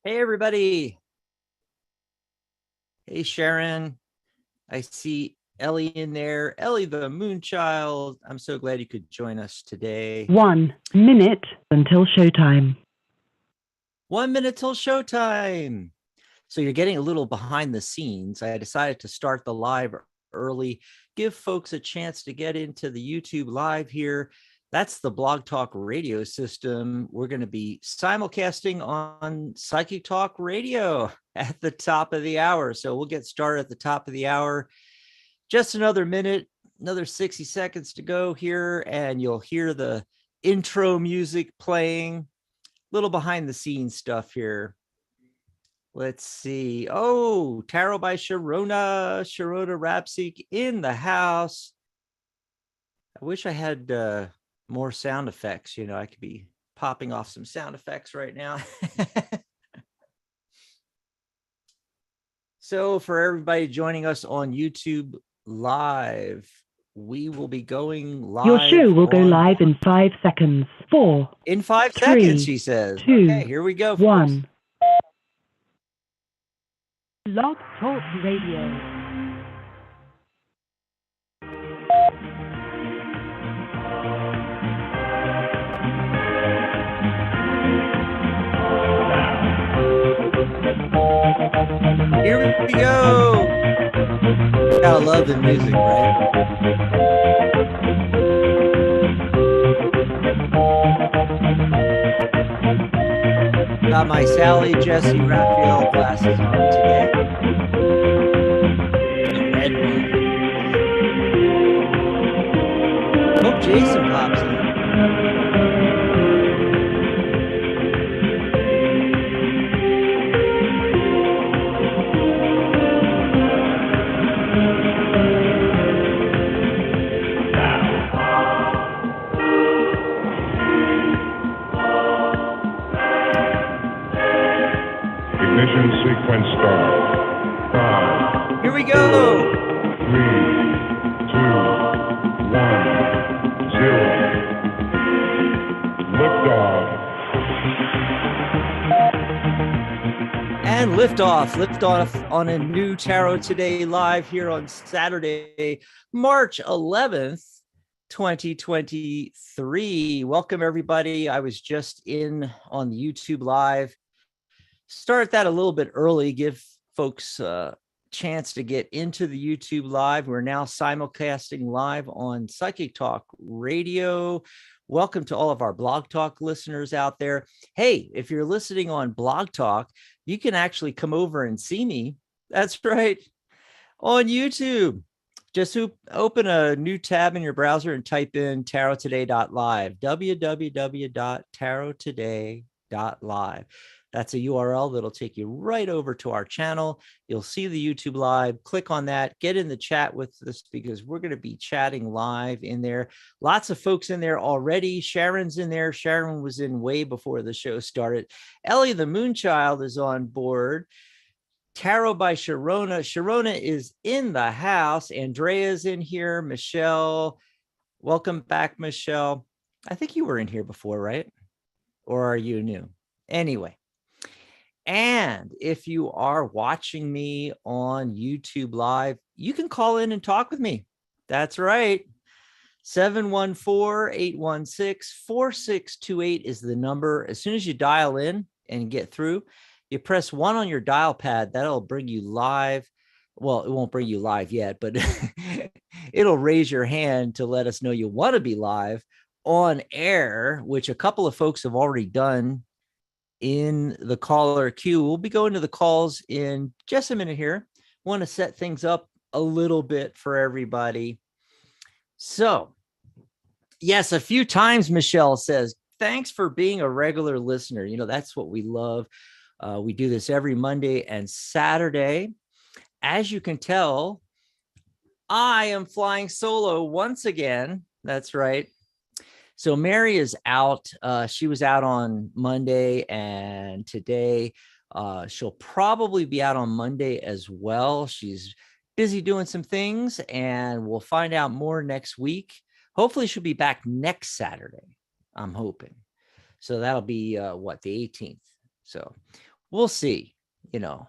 Hey, everybody. Hey, Sharon. I see Ellie in there. Ellie, the Moonchild. I'm so glad you could join us today. 1 minute until showtime. 1 minute till showtime. So you're getting a little behind the scenes. I decided to start the live early, give folks a chance to get into the YouTube live here. That's the Blog Talk radio system. We're going to be simulcasting on Psychic Talk Radio at the top of the hour. So we'll get started at the top of the hour. Just another minute, another 60 seconds to go here, and you'll hear the intro music playing. Little behind the scenes stuff here. Let's see. Oh, Tarot by Sharona Rapsik in the house. I wish I had more sound effects. You know, I could be popping off some sound effects right now. So for everybody joining us on YouTube Live, we will be going live. Your show will go live in 5 seconds. 4. In 5 3, seconds, she says. 2, okay, here we go. 1. Blog Talk Radio. Here we go. Gotta love the music, right? Got my Sally Jesse Raphael glasses on today. The red one. Hope Jason pops in. Sequence start. 5. Here we go. 3, 2, 1, 0. Liftoff. And liftoff on a new Tarot Today live here on Saturday, March 11th, 2023. Welcome, everybody. I was just in on the YouTube live. Start that a little bit early, give folks a chance to get into the YouTube live. We're now simulcasting live on Psychic Talk Radio. Welcome to all of our Blog Talk listeners out there. Hey, if you're listening on Blog Talk, you can actually come over and see me. That's right, on YouTube. Just open a new tab in your browser and type in tarottoday.live, www.tarottoday.live. That's a URL that'll take you right over to our channel. You'll see the YouTube live. Click on that. Get in the chat with us because we're going to be chatting live in there. Lots of folks in there already. Sharon's in there. Sharon was in way before the show started. Ellie, the Moonchild, is on board. Tarot by Sharona. Sharona is in the house. Andrea's in here. Michelle. Welcome back, Michelle. I think you were in here before, right? Or are you new? Anyway. And if you are watching me on YouTube Live, you can call in and talk with me. That's right. 714-816-4628 is the number. As soon as you dial in and get through, you press 1 on your dial pad. That'll bring you live. Well, it won't bring you live yet, but it'll raise your hand to let us know you want to be live on air, which a couple of folks have already done in the caller queue. We'll be going to the calls in just a minute here. Want to set things up a little bit for everybody. So, yes, a few times Michelle says, thanks for being a regular listener. You know, that's what we love. We do this every Monday and Saturday. As you can tell, I am flying solo once again. That's right. So Mary is out. She was out on Monday and today. She'll probably be out on Monday as well. She's busy doing some things and we'll find out more next week. Hopefully she'll be back next Saturday. I'm hoping. So that'll be the 18th. So we'll see, you know.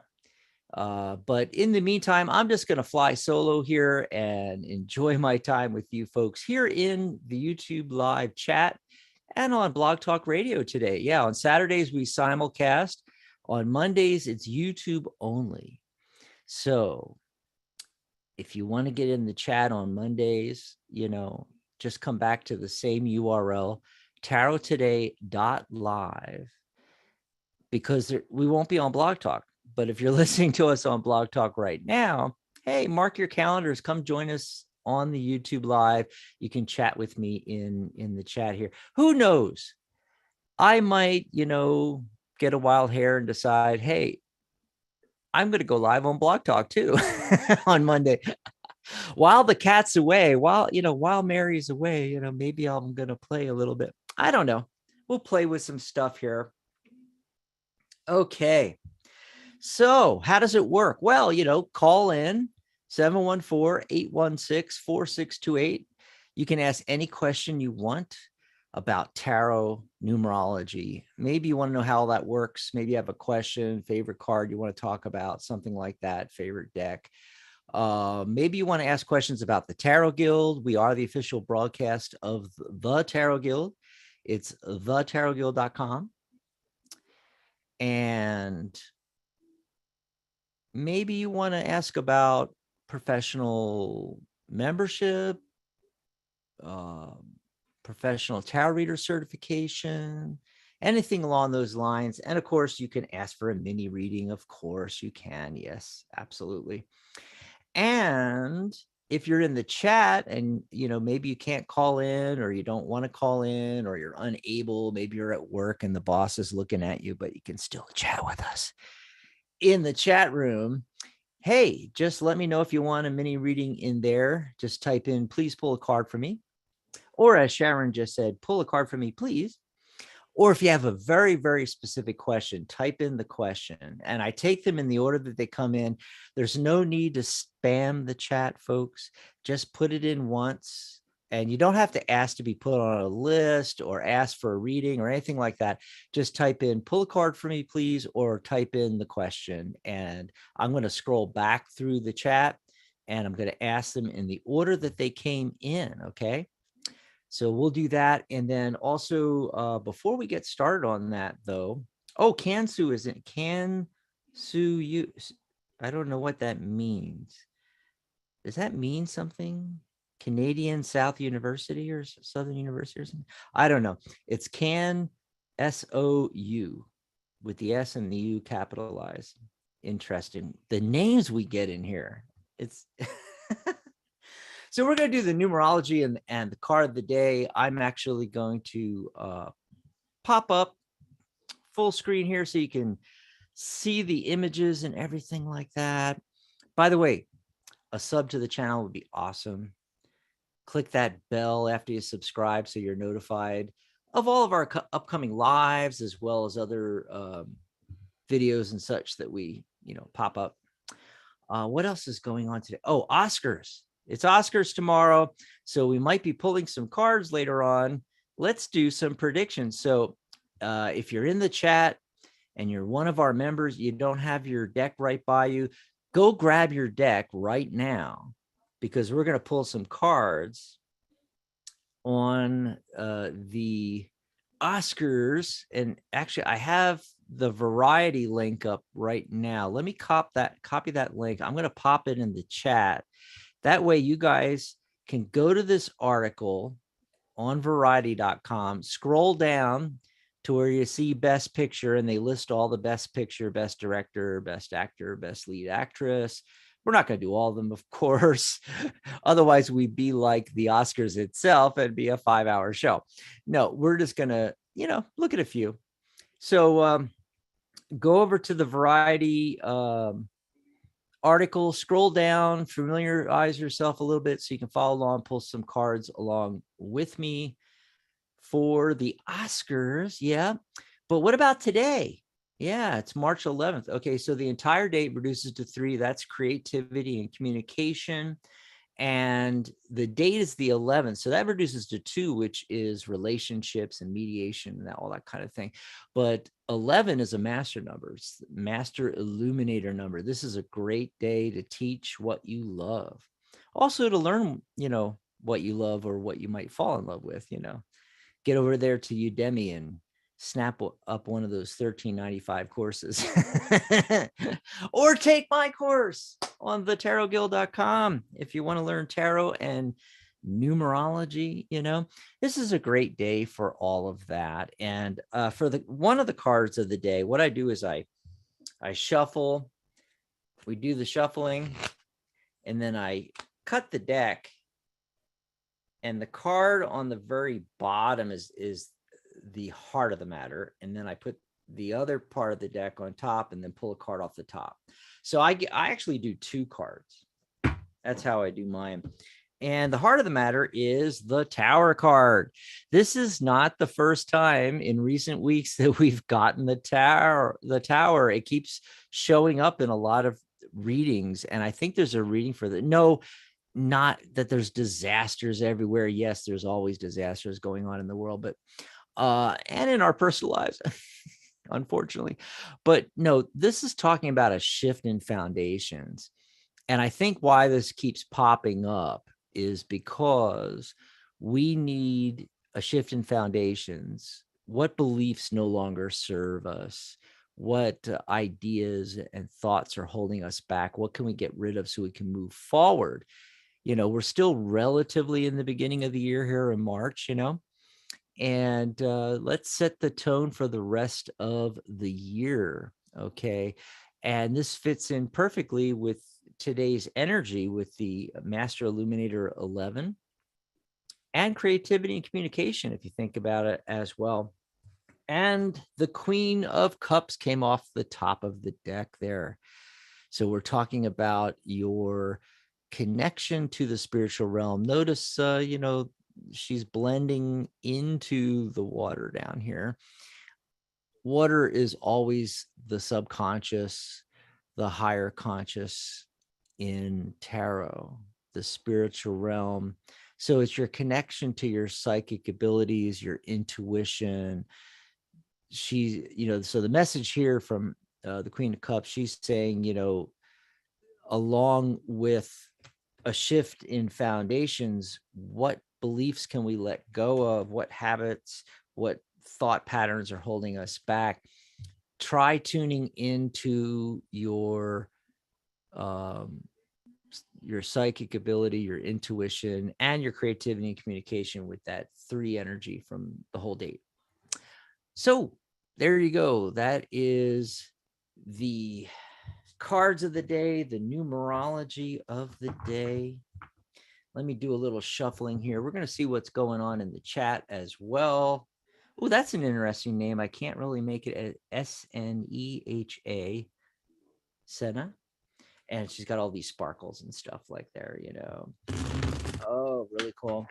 But in the meantime, I'm just going to fly solo here and enjoy my time with you folks here in the YouTube live chat and on Blog Talk Radio today. Yeah, on Saturdays, we simulcast. On Mondays, it's YouTube only. So if you want to get in the chat on Mondays, you know, just come back to the same URL, tarottoday.live, because we won't be on Blog Talk. But if you're listening to us on Blog Talk right now, hey, mark your calendars. Come join us on the YouTube live. You can chat with me in the chat here. Who knows? I might, you know, get a wild hair and decide, hey, I'm going to go live on Blog Talk too on Monday. While the cat's away, while Mary's away, you know, maybe I'm going to play a little bit. I don't know. We'll play with some stuff here. Okay. So how does it work? Well, you know, call in 714-816-4628. You can ask any question you want about tarot numerology. Maybe you want to know how that works. Maybe you have a question, favorite card you want to talk about, something like that, favorite deck. Maybe you want to ask questions about the Tarot Guild. We are the official broadcast of the Tarot Guild. It's thetarotguild.com. And maybe you want to ask about professional membership, professional tarot reader certification, anything along those lines. And of course, you can ask for a mini reading. Of course you can. Yes, absolutely. And if you're in the chat and, you know, maybe you can't call in, or you don't want to call in, or you're unable, maybe you're at work and the boss is looking at you, but you can still chat with us in the chat room. Hey, just let me know if you want a mini reading in there. Just type in, please pull a card for me. Or as Sharon just said, pull a card for me, please. Or if you have a very, very specific question, type in the question. And I take them in the order that they come in. There's no need to spam the chat, folks. Just put it in once. And you don't have to ask to be put on a list or ask for a reading or anything like that. Just type in, pull a card for me, please, or type in the question. And I'm going to scroll back through the chat and I'm going to ask them in the order that they came in. Okay. So we'll do that. And then also, before we get started on that, though, Kansu isn't Kansu. You, I don't know what that means. Does that mean something? Canadian South University or Southern University or something? I don't know. It's Can SOU with the S and the U capitalized. Interesting. The names we get in here. It's so we're going to do the numerology and the card of the day. I'm actually going to pop up full screen here so you can see the images and everything like that. By the way, a sub to the channel would be awesome. Click that bell after you subscribe so you're notified of all of our upcoming lives, as well as other videos and such that we, you know, pop up. What else is going on today? Oh, Oscars. It's Oscars tomorrow, so we might be pulling some cards later on. Let's do some predictions. So if you're in the chat and you're one of our members, you don't have your deck right by you, go grab your deck right now, because we're going to pull some cards on the Oscars. And actually, I have the Variety link up right now. Let me copy that link. I'm going to pop it in the chat. That way you guys can go to this article on variety.com, scroll down to where you see best picture, and they list all the best picture, best director, best actor, best lead actress. We're not going to do all of them, of course. Otherwise, we'd be like the Oscars itself. It'd be a 5-hour show. No, we're just going to, you know, look at a few. So go over to the Variety article, scroll down, familiarize yourself a little bit so you can follow along, pull some cards along with me for the Oscars. Yeah. But what about today? Yeah, it's March 11th. Okay, so the entire date reduces to 3. That's creativity and communication. And the date is the 11th. So that reduces to 2, which is relationships and mediation and all that kind of thing. But 11 is a master number. It's master illuminator number. This is a great day to teach what you love. Also to learn, what you love or what you might fall in love with, get over there to Udemy and snap up one of those $13.95 courses or take my course on thetarotguild.com if you want to learn tarot and numerology. This is a great day for all of that. And for one of the cards of the day, what I do is I shuffle, we do the shuffling, and then I cut the deck, and the card on the very bottom is the heart of the matter. And then I put the other part of the deck on top and then pull a card off the top. So I actually do 2 cards. That's how I do mine. And the heart of the matter is the Tower card. This is not the first time in recent weeks that we've gotten the Tower. It keeps showing up in a lot of readings. And I think there's a reading for that. No, not that there's disasters everywhere. Yes, there's always disasters going on in the world, but and in our personal lives, unfortunately. But no, this is talking about a shift in foundations. And I think why this keeps popping up is because we need a shift in foundations. What beliefs no longer serve us? What ideas and thoughts are holding us back? What can we get rid of so we can move forward? We're still relatively in the beginning of the year here in March, and let's set the tone for the rest of the year. Okay. And this fits in perfectly with today's energy with the Master Illuminator 11 and creativity and communication, if you think about it as well. And the Queen of Cups came off the top of the deck there. So we're talking about your connection to the spiritual realm. Notice, she's blending into the water down here. Water is always the subconscious, the higher conscious in tarot, the spiritual realm. So it's your connection to your psychic abilities, your intuition. So the message here from the Queen of Cups, she's saying, along with a shift in foundations, what beliefs can we let go of? What habits, what thought patterns are holding us back? Try tuning into your psychic ability, your intuition, and your creativity and communication with that 3 energy from the whole date. So there you go. That is the cards of the day, the numerology of the day. Let me do a little shuffling here. We're going to see what's going on in the chat as well. Oh, that's an interesting name. I can't really make it Sneha. Senna. And she's got all these sparkles and stuff like there, Oh, really cool.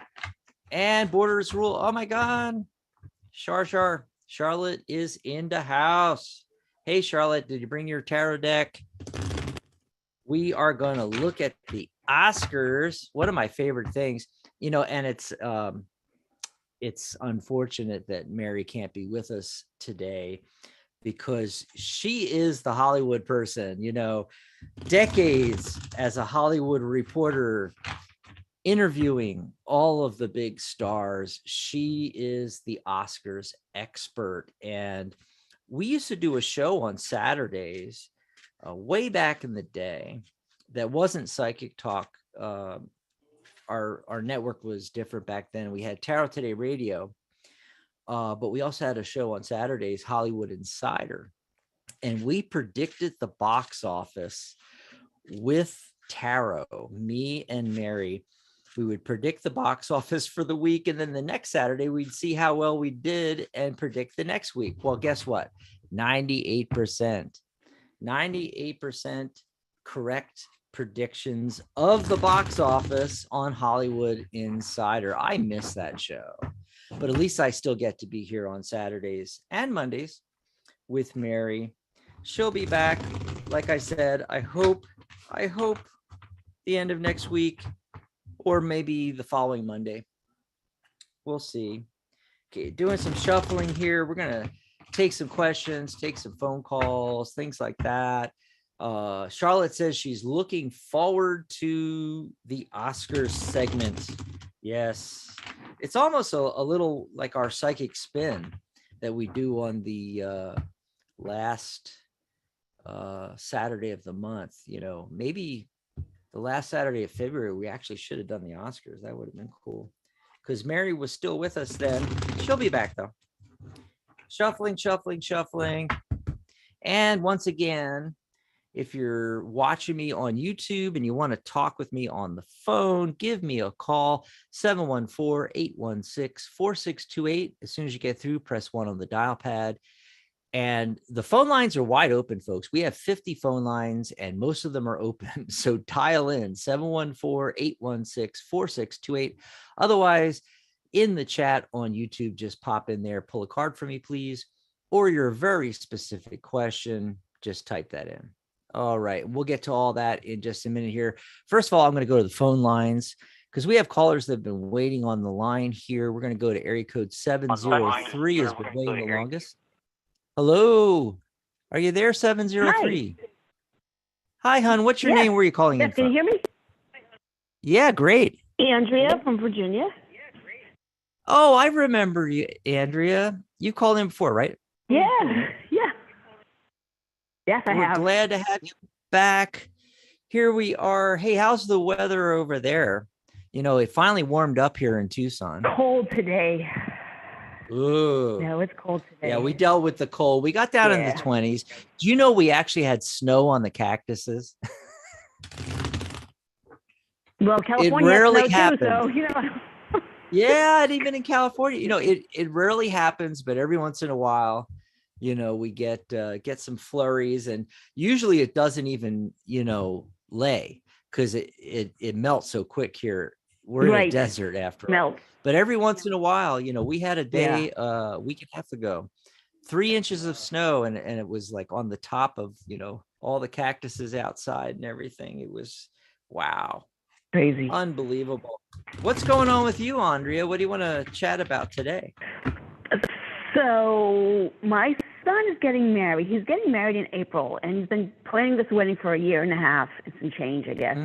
And Borders Rule. Oh my God. Charlotte is in the house. Hey, Charlotte, did you bring your tarot deck? We are going to look at the Oscars. One of my favorite things, and it's unfortunate that Mary can't be with us today because she is the Hollywood person, decades as a Hollywood reporter, interviewing all of the big stars. She is the Oscars expert. And we used to do a show on Saturdays way back in the day that wasn't Psychic Talk. Our network was different back then. We had Tarot Today Radio, but we also had a show on Saturdays, Hollywood Insider. And we predicted the box office with tarot, me and Mary. We would predict the box office for the week, and then the next Saturday we'd see how well we did and predict the next week. Well, guess what? 98% correct predictions of the box office on Hollywood Insider. I miss that show, but at least I still get to be here on Saturdays and Mondays with Mary. She'll be back. Like I said, I hope the end of next week. or maybe the following Monday. We'll see. Okay, doing some shuffling here. We're gonna take some questions, take some phone calls, things like that. Charlotte says she's looking forward to the Oscars segment. Yes, it's almost a little like our psychic spin that we do on the last Saturday of the month. You know, maybe the last Saturday of February, we actually should have done the Oscars. That would have been cool. Because Mary was still with us then. She'll be back though. Shuffling, shuffling, shuffling. And once again, if you're watching me on YouTube and you want to talk with me on the phone, give me a call, 714-816-4628. As soon as you get through, press 1 on the dial pad. And the phone lines are wide open, folks. We have 50 phone lines and most of them are open. So dial in 714-816-4628. Otherwise, in the chat on YouTube, just pop in there, pull a card for me, please. Or your very specific question, just type that in. All right. We'll get to all that in just a minute here. First of all, I'm going to go to the phone lines because we have callers that have been waiting on the line here. We're going to go to area code 703 has been waiting the longest. Hello. Are you there, 703? Hi, hon. What's your name? Where are you calling in from? Can you hear me? Yeah, great. Andrea from Virginia. Oh, I remember you, Andrea. You called in before, right? Yeah. Yes, I We're have. glad to have you back. Here we are. Hey, how's the weather over there? You know, it finally warmed up here in Tucson. Cold today. Ooh. No, it's cold today. Yeah, we dealt with the cold. We got down in the 20s. Do you know we actually had snow on the cactuses? Well, California rarely has snow happens. too, so you know. Yeah, and even in California, you know, it rarely happens, but every once in a while, you know, we get some flurries, and usually it doesn't even, you know, lay because it melts so quick here. We're in a desert after all. But every once in a while, you know, we had a day a week and a half ago, 3 inches of snow, and it was like on the top of, you know, all the cactuses outside and everything. It was wow. Crazy. Unbelievable. What's going on with you, Andrea? What do you want to chat about today? So my son is getting married. He's getting married in April, and he's been planning this wedding for a year and a half and some change, I guess.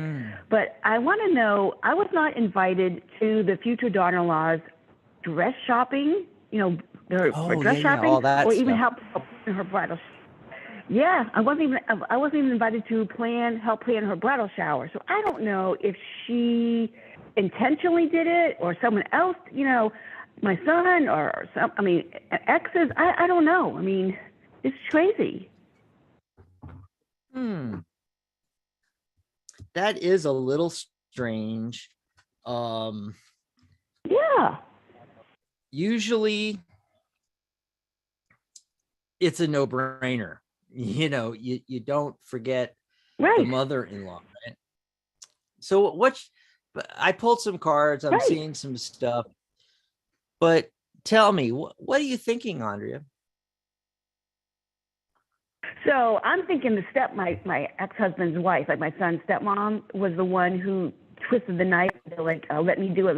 But I want to know, I was not invited to the future daughter-in-law's dress shopping, you know, their dress shopping, all that or even stuff. help in her bridal. Yeah, I wasn't even invited to help plan her bridal shower. So I don't know if she intentionally did it or someone else, you know, my son or some, I mean, exes. I don't know. I mean, it's crazy. That is a little strange. Yeah. Usually it's a no-brainer. You know, you don't forget the mother-in-law, right? So I pulled some cards. I'm seeing some stuff. But tell me, what are you thinking, Andrea? So I'm thinking my ex-husband's wife, like my son's stepmom, was the one who twisted the knife. Like, let me do it,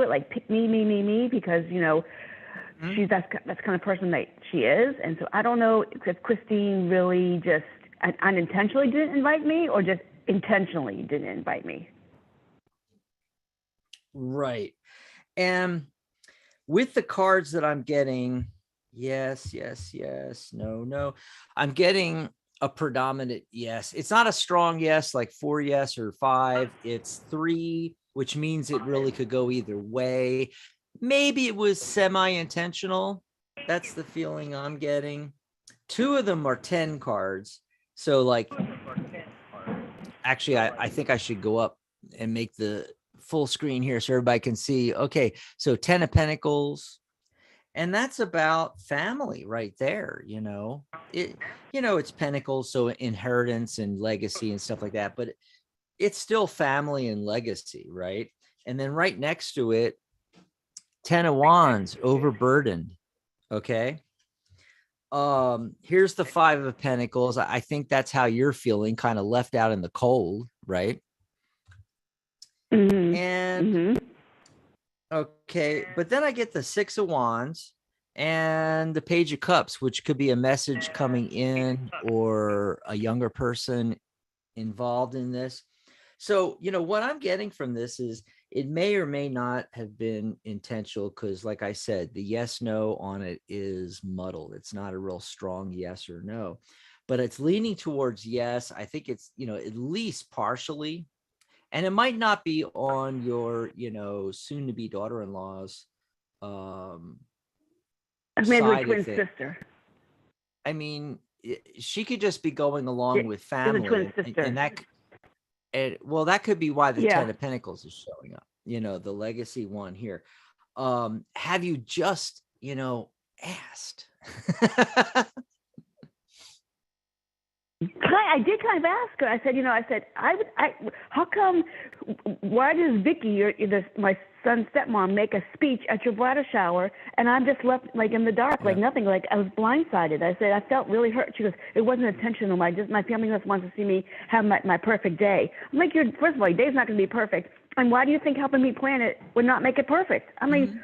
like pick me, because you know, that's the kind of person that she is. And so I don't know if Christine really just unintentionally didn't invite me or just intentionally didn't invite me. Right. And with the cards that I'm getting, yes, no. I'm getting a predominant yes. It's not a strong yes, like 4 yes or 5. It's 3, which means it really could go either way. Maybe it was semi-intentional. That's the feeling I'm getting. 2 of them are 10 cards. So like, actually, I think I should go up and make the full screen here so everybody can see. Okay, so 10 of Pentacles. And that's about family right there, you know. It's Pentacles, so inheritance and legacy and stuff like that, but it's still family and legacy, right? And then right next to it, 10 of Wands, overburdened. Okay. Here's the 5 of Pentacles. I think that's how you're feeling, kind of left out in the cold, right? And Mm-hmm. Okay, but then I get the Six of Wands and the Page of Cups, which could be a message coming in or a younger person involved in this. So, what I'm getting from this is it may or may not have been intentional because, like I said, the yes, no on it is muddled. It's not a real strong yes or no, but it's leaning towards yes. I think it's, at least partially. And it might not be on your, soon to be daughter-in-law's Maybe her side twin of it. sister. I mean, she could just be going along with It's a family, twin sister. and that could be why the Yeah. Ten of Pentacles is showing up. The legacy one here. Have you just, asked? I did kind of ask her. I said, how come? Why does Vicky, my son's stepmom, make a speech at your bridal shower, and I'm just left like in the dark, like nothing, like I was blindsided. I said, I felt really hurt. She goes, it wasn't intentional. My family just wants to see me have my perfect day. I'm like, first of all, your day's not going to be perfect, and why do you think helping me plan it would not make it perfect? I mean,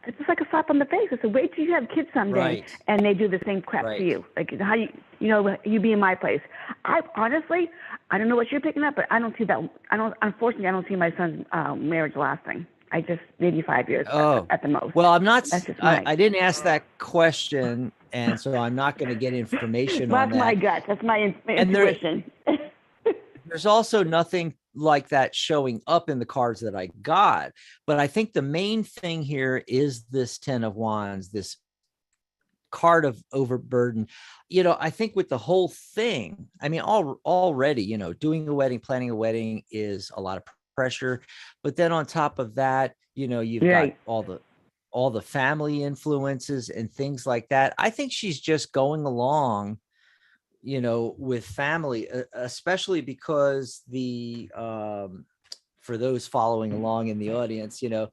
it's just like a slap on the face. I said, wait till you have kids someday, Right. and they do the same crap to you. Like how you be in my place. I honestly, I don't know what you're picking up, but I don't see that. Unfortunately, I don't see my son's marriage lasting. I just maybe 5 years at the most. Well, I'm not. That's just I didn't ask that question, and so I'm not going to get information on That's that. my gut. That's my And intuition. There's also nothing like that showing up in the cards that I got. But I think the main thing here is this Ten of Wands, this card of overburden. I think with the whole thing, I mean, already, doing a wedding, planning a wedding is a lot of pressure. But then on top of that, you've got all the family influences and things like that. I think she's just going along with family, especially because for those following along in the audience, the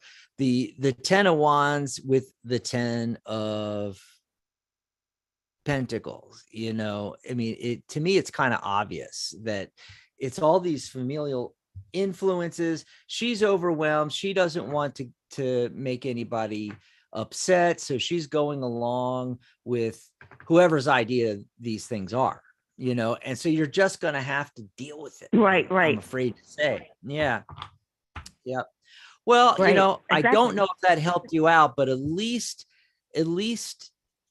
Ten of Wands with the Ten of Pentacles, I mean, to me, it's kind of obvious that it's all these familial influences. She's overwhelmed. She doesn't want to make anybody upset. So she's going along with whoever's idea these things are, and so you're just going to have to deal with it. Right. I'm afraid to say. Yeah. Well, Exactly. I don't know if that helped you out, but at least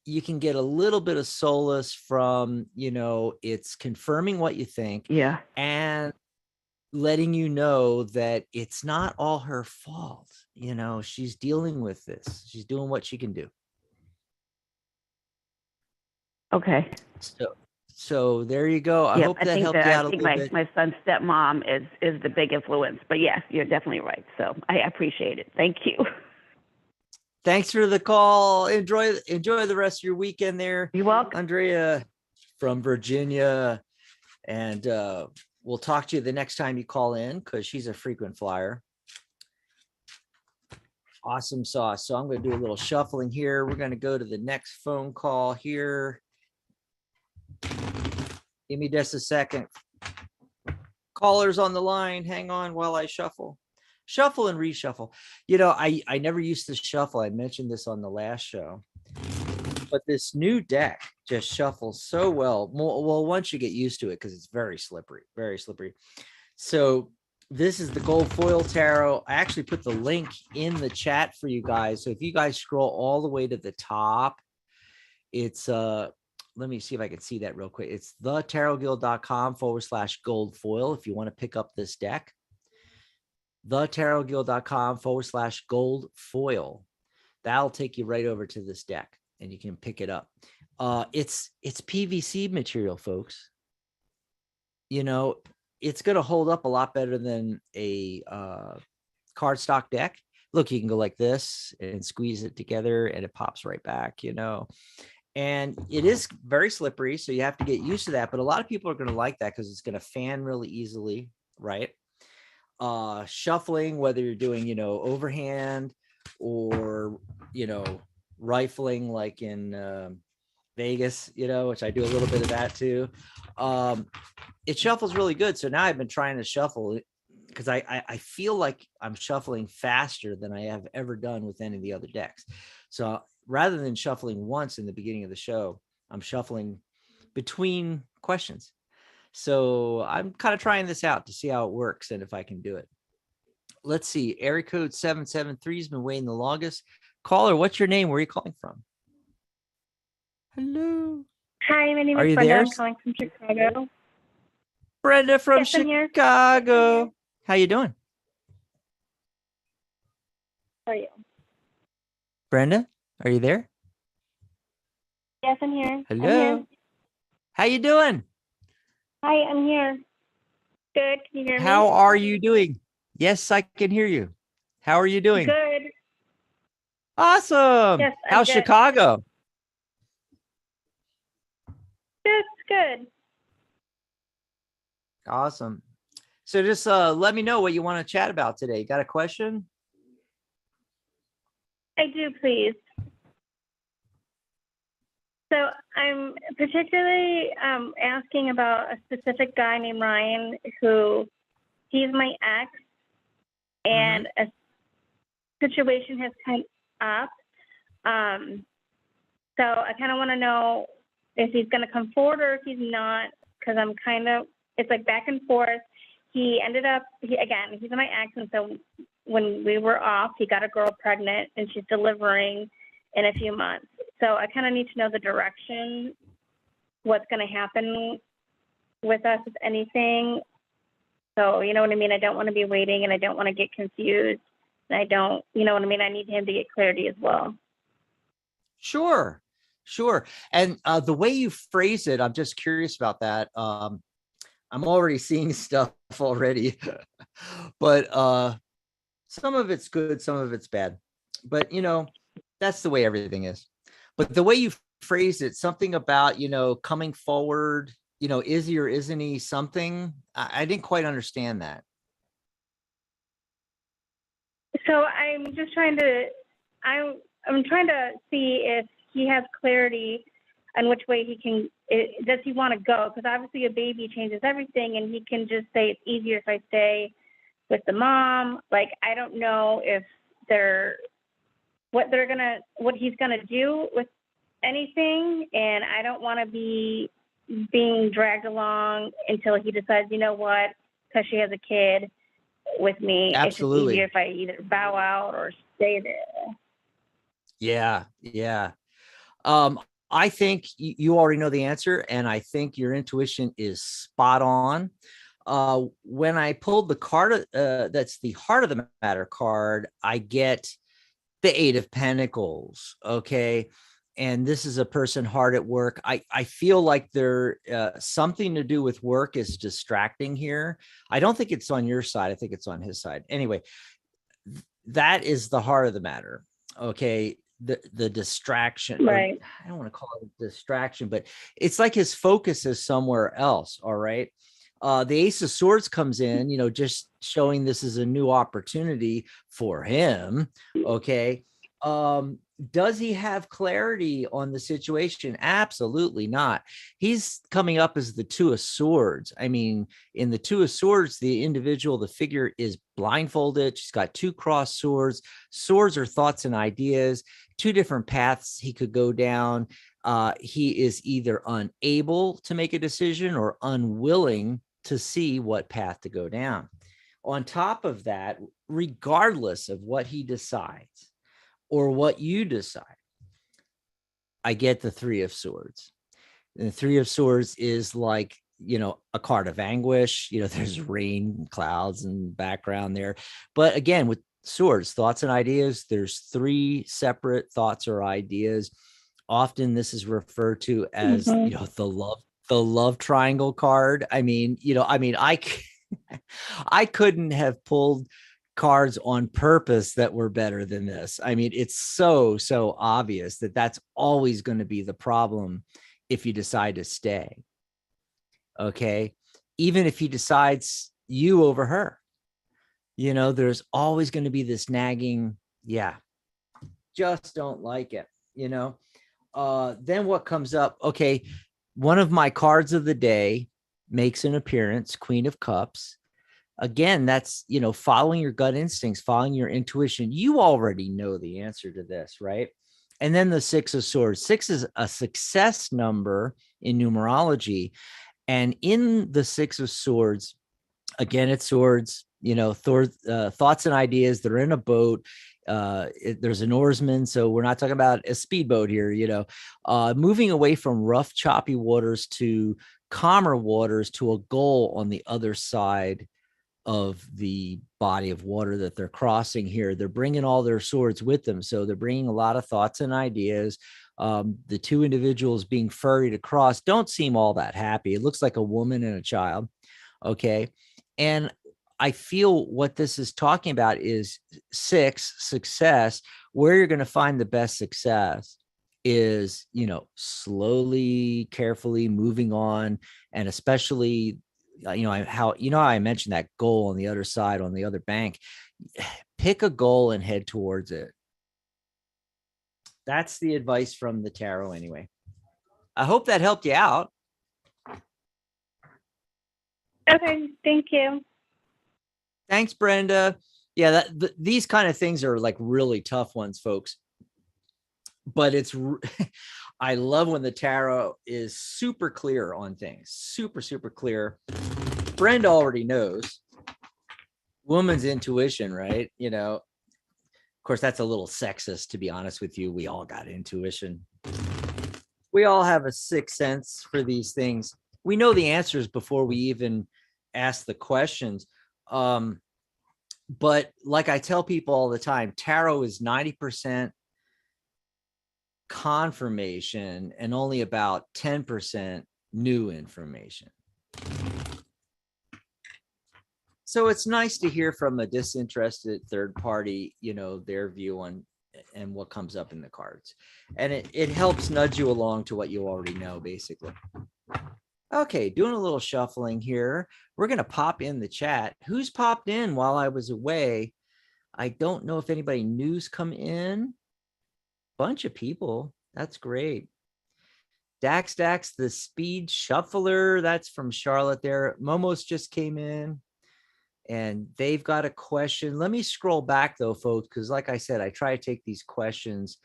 you can get a little bit of solace from, it's confirming what you think. Yeah. And letting you know that it's not all her fault. She's dealing with this. She's doing what she can do. Okay. So there you go. I hope that helped you out a little bit. My son's stepmom is the big influence, but yes, you're definitely right. So I appreciate it. Thank you. Thanks for the call. Enjoy the rest of your weekend there. You're welcome. Andrea from Virginia. And we'll talk to you the next time you call in because she's a frequent flyer. Awesome sauce. So I'm going to do a little shuffling here. We're going to go to the next phone call here. Give me just a second. Callers on the line. Hang on while I shuffle and reshuffle. I never used to shuffle. I mentioned this on the last show, but this new deck just shuffles so well. Well, once you get used to it, because it's very slippery. So this is the Gold Foil Tarot. I actually put the link in the chat for you guys. So if you guys scroll all the way to the top, it's let me see if I can see that real quick. It's thetarotguild.com/gold foil if you want to pick up this deck. thetarotguild.com/gold foil. That'll take you right over to this deck and you can pick it up. It's PVC material, folks. It's going to hold up a lot better than a cardstock deck. Look, you can go like this and squeeze it together and it pops right back, and it is very slippery. So you have to get used to that. But a lot of people are going to like that because it's going to fan really easily, right? Shuffling, whether you're doing, overhand or, rifling like in Vegas, which I do a little bit of that too. It shuffles really good. So now I've been trying to shuffle because I feel like I'm shuffling faster than I have ever done with any of the other decks. So rather than shuffling once in the beginning of the show, I'm shuffling between questions. So I'm kind of trying this out to see how it works and if I can do it. Let's see. Area code 773 has been waiting the longest. Caller, what's your name? Where are you calling from? Hello. Hi, my name Are is you Brenda. there? I'm calling from Chicago. Brenda from Yes, I'm here. Chicago. How you doing? How are you? Brenda, are you there? Yes, I'm here. I'm Hello. here. How you doing? Hi, I'm here. Good. Can you hear me? How are you doing? Yes, I can hear you. How are you doing? Good. Awesome. Yes, I'm How's good. Chicago? Good. Awesome. So just let me know what you want to chat about today. Got a question? I do, please. So I'm particularly asking about a specific guy named Ryan who he's my ex, and a situation has come up. So I kind of want to know if he's going to come forward or if he's not, because it's like back and forth. He ended up, again, he's my ex, and so when we were off, he got a girl pregnant, and she's delivering in a few months. So I kind of need to know the direction, what's going to happen with us, if anything. So, you know what I mean? I don't want to be waiting, and I don't want to get confused. And I don't, you know what I mean? I need him to get clarity as well. Sure. And the way you phrase it, I'm just curious about that. I'm already seeing stuff already, but some of it's good, some of it's bad. But, that's the way everything is. But the way you phrase it, something about, coming forward, is he or isn't he something? I didn't quite understand that. So I'm just trying to, I'm trying to see if he has clarity on which way he can, does he want to go? Because obviously a baby changes everything, and he can just say it's easier if I stay with the mom. Like, I don't know if what he's gonna do with anything, and I don't want to be being dragged along until he decides, you know what, because she has a kid with me. Absolutely. It's just easier if I either bow out or stay there. Yeah. I think you already know the answer, and I think your intuition is spot on. When I pulled the card, that's the heart of the matter card, I get the 8 of Pentacles. Okay. And this is a person hard at work. I feel like there something to do with work is distracting here. I don't think it's on your side. I think it's on his side. Anyway, that is the heart of the matter. Okay. The distraction, right? I don't want to call it a distraction, but it's like his focus is somewhere else. All right. The Ace of Swords comes in, just showing this is a new opportunity for him. Okay. Does he have clarity on the situation? Absolutely not. He's coming up as the Two of Swords. I mean, in the Two of Swords, the individual, the figure is blindfolded. She's got 2 crossed swords. Swords are thoughts and ideas, 2 different paths he could go down. He is either unable to make a decision or unwilling to see what path to go down. On top of that, regardless of what he decides or what you decide, I get the 3 of Swords. And the 3 of Swords is like, a card of anguish. There's rain, clouds, and background there. But again, with swords, thoughts and ideas, there's 3 separate thoughts or ideas. Often this is referred to as, the love triangle card. I couldn't have pulled cards on purpose that were better than this. I mean, it's so obvious that that's always going to be the problem if you decide to stay. Okay. Even if he decides you over her, there's always going to be this nagging. Yeah. Just don't like it. Then what comes up? Okay. One of my cards of the day makes an appearance, Queen of Cups. again, that's, following your gut instincts, following your intuition. You already know the answer to this, right? And then the Six of Swords. Six is a success number in numerology. And in the Six of Swords, again, it's swords, thoughts and ideas. They're in a boat. There's an oarsman. So we're not talking about a speedboat here, moving away from rough, choppy waters to calmer waters to a goal on the other side of the body of water that they're crossing here. They're bringing all their swords with them. So they're bringing a lot of thoughts and ideas. The two individuals being ferried across don't seem all that happy. It looks like a woman and a child. Okay. And I feel what this is talking about is success. Where you're going to find the best success is, slowly, carefully moving on. And especially, how I mentioned that goal on the other side, on the other bank. Pick a goal and head towards it. That's the advice from the tarot anyway. I hope that helped you out. Okay, thank you. Thanks, Brenda. Yeah, these kind of things are like really tough ones, folks. But I love when the tarot is super clear on things, super, super clear. Brenda already knows. Woman's intuition, right? Of course, that's a little sexist, to be honest with you. We all got intuition. We all have a sixth sense for these things. We know the answers before we even ask the questions. But like I tell people all the time, tarot is 90% confirmation and only about 10% new information. So it's nice to hear from a disinterested third party, their view on and what comes up in the cards. And it helps nudge you along to what you already know, basically. Okay, doing a little shuffling here. We're going to pop in the chat. Who's popped in while I was away? I don't know if anybody new's come in. Bunch of people. That's great. Dax, the speed shuffler. That's from Charlotte there. Momo's just came in. And they've got a question. Let me scroll back, though, folks, because like I said, I try to take these questions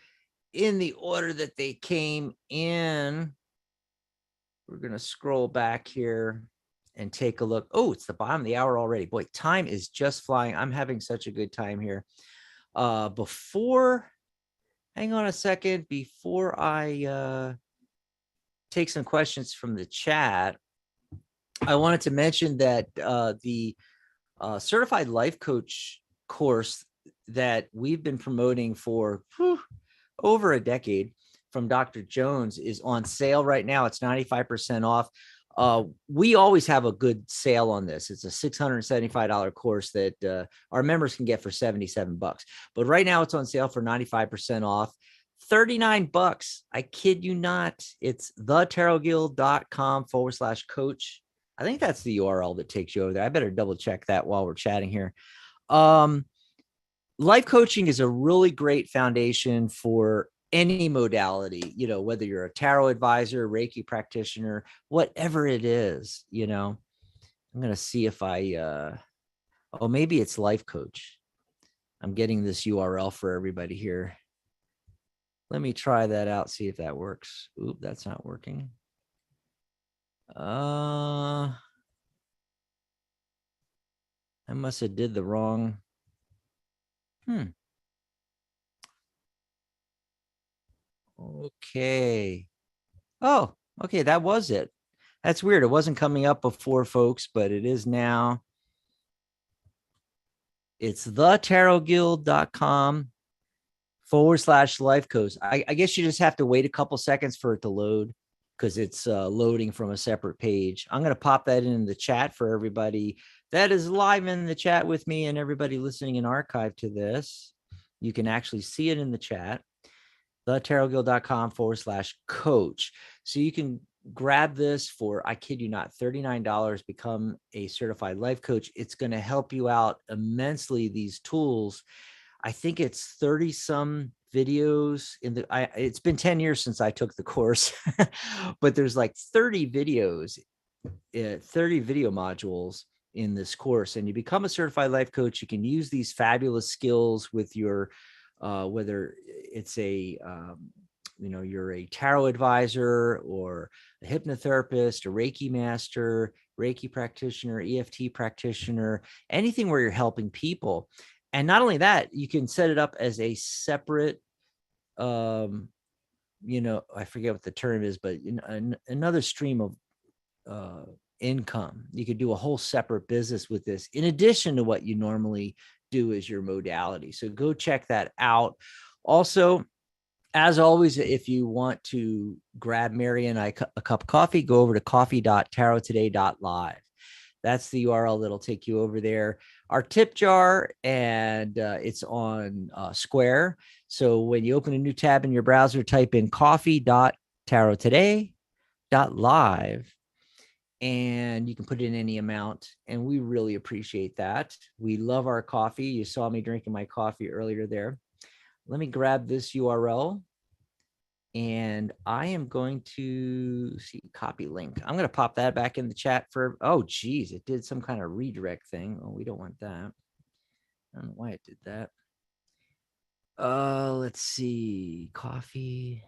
in the order that they came in. We're going to scroll back here and take a look. Oh, it's the bottom of the hour already. Boy, time is just flying. I'm having such a good time here. Hang on a second. Before I take some questions from the chat, I wanted to mention that the certified life coach course that we've been promoting for over a decade from Dr. Jones is on sale right now. It's 95% off. We always have a good sale on this. It's a $675 course that our members can get for $77. But right now it's on sale for 95% off. $39. I kid you not. It's thetarotguild.com/coach. I think that's the URL that takes you over there. I better double check that while we're chatting here. Life coaching is a really great foundation for any modality, whether you're a tarot advisor, Reiki practitioner, whatever it is, I'm going to see if maybe it's life coach. I'm getting this URL for everybody here. Let me try that out. See if that works. Oop, that's not working. I must have did the wrong. Okay. Oh, okay. That was it. That's weird. It wasn't coming up before, folks, but it is now. It's thetarotguild.com/life coach. I guess you just have to wait a couple seconds for it to load because it's loading from a separate page. I'm going to pop that in the chat for everybody that is live in the chat with me and everybody listening in archive to this. You can actually see it in the chat. thetarotguild.com/coach. So you can grab this for, I kid you not, $39, become a certified life coach. It's going to help you out immensely. These tools, I think it's 30 some videos it's been 10 years since I took the course, but there's like 30 videos, 30 video modules in this course, and you become a certified life coach. You can use these fabulous skills with your, whether it's a, you're a tarot advisor or a hypnotherapist, a Reiki master, Reiki practitioner, EFT practitioner, anything where you're helping people. And not only that, you can set it up as a separate, I forget what the term is, but another stream of income. You could do a whole separate business with this in addition to what you normally do as your modality. So go check that out. Also, as always, if you want to grab Mary and I a cup of coffee, go over to coffee.tarottoday.live. That's the URL that'll take you over there. Our tip jar, and it's on Square. So when you open a new tab in your browser, type in coffee.tarottoday.live, and you can put in any amount. And we really appreciate that. We love our coffee. You saw me drinking my coffee earlier there. Let me grab this URL, and I am going to see copy link. I'm going to pop that back in the chat for, oh, geez, it did some kind of redirect thing. Oh, we don't want that. I don't know why it did that. Let's see, coffee.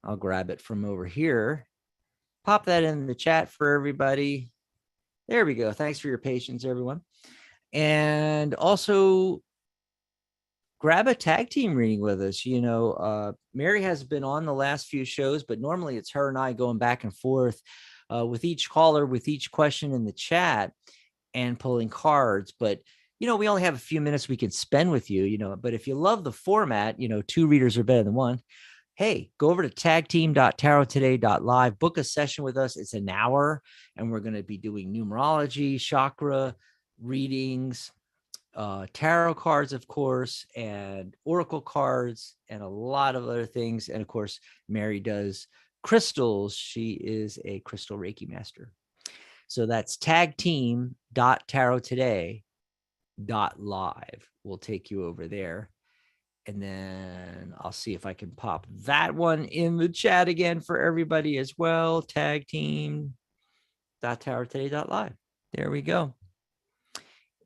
I'll grab it from over here. Pop that in the chat for everybody. There we go. Thanks for your patience, everyone. And also, grab a tag team reading with us. Mary has been on the last few shows, but normally it's her and I going back and forth with each caller, with each question in the chat, and pulling cards. But, we only have a few minutes we can spend with you, but if you love the format, 2 readers are better than 1. Hey, go over to tagteam.tarottoday.live, book a session with us. It's an hour, and we're going to be doing numerology, chakra readings, tarot cards, of course, and oracle cards, and a lot of other things. And of course, Mary does crystals. She is a crystal Reiki master. So that's tagteam.tarottoday.live. We'll take you over there. And then I'll see if I can pop that one in the chat again for everybody as well. Tagteam.tarottoday.live. There we go.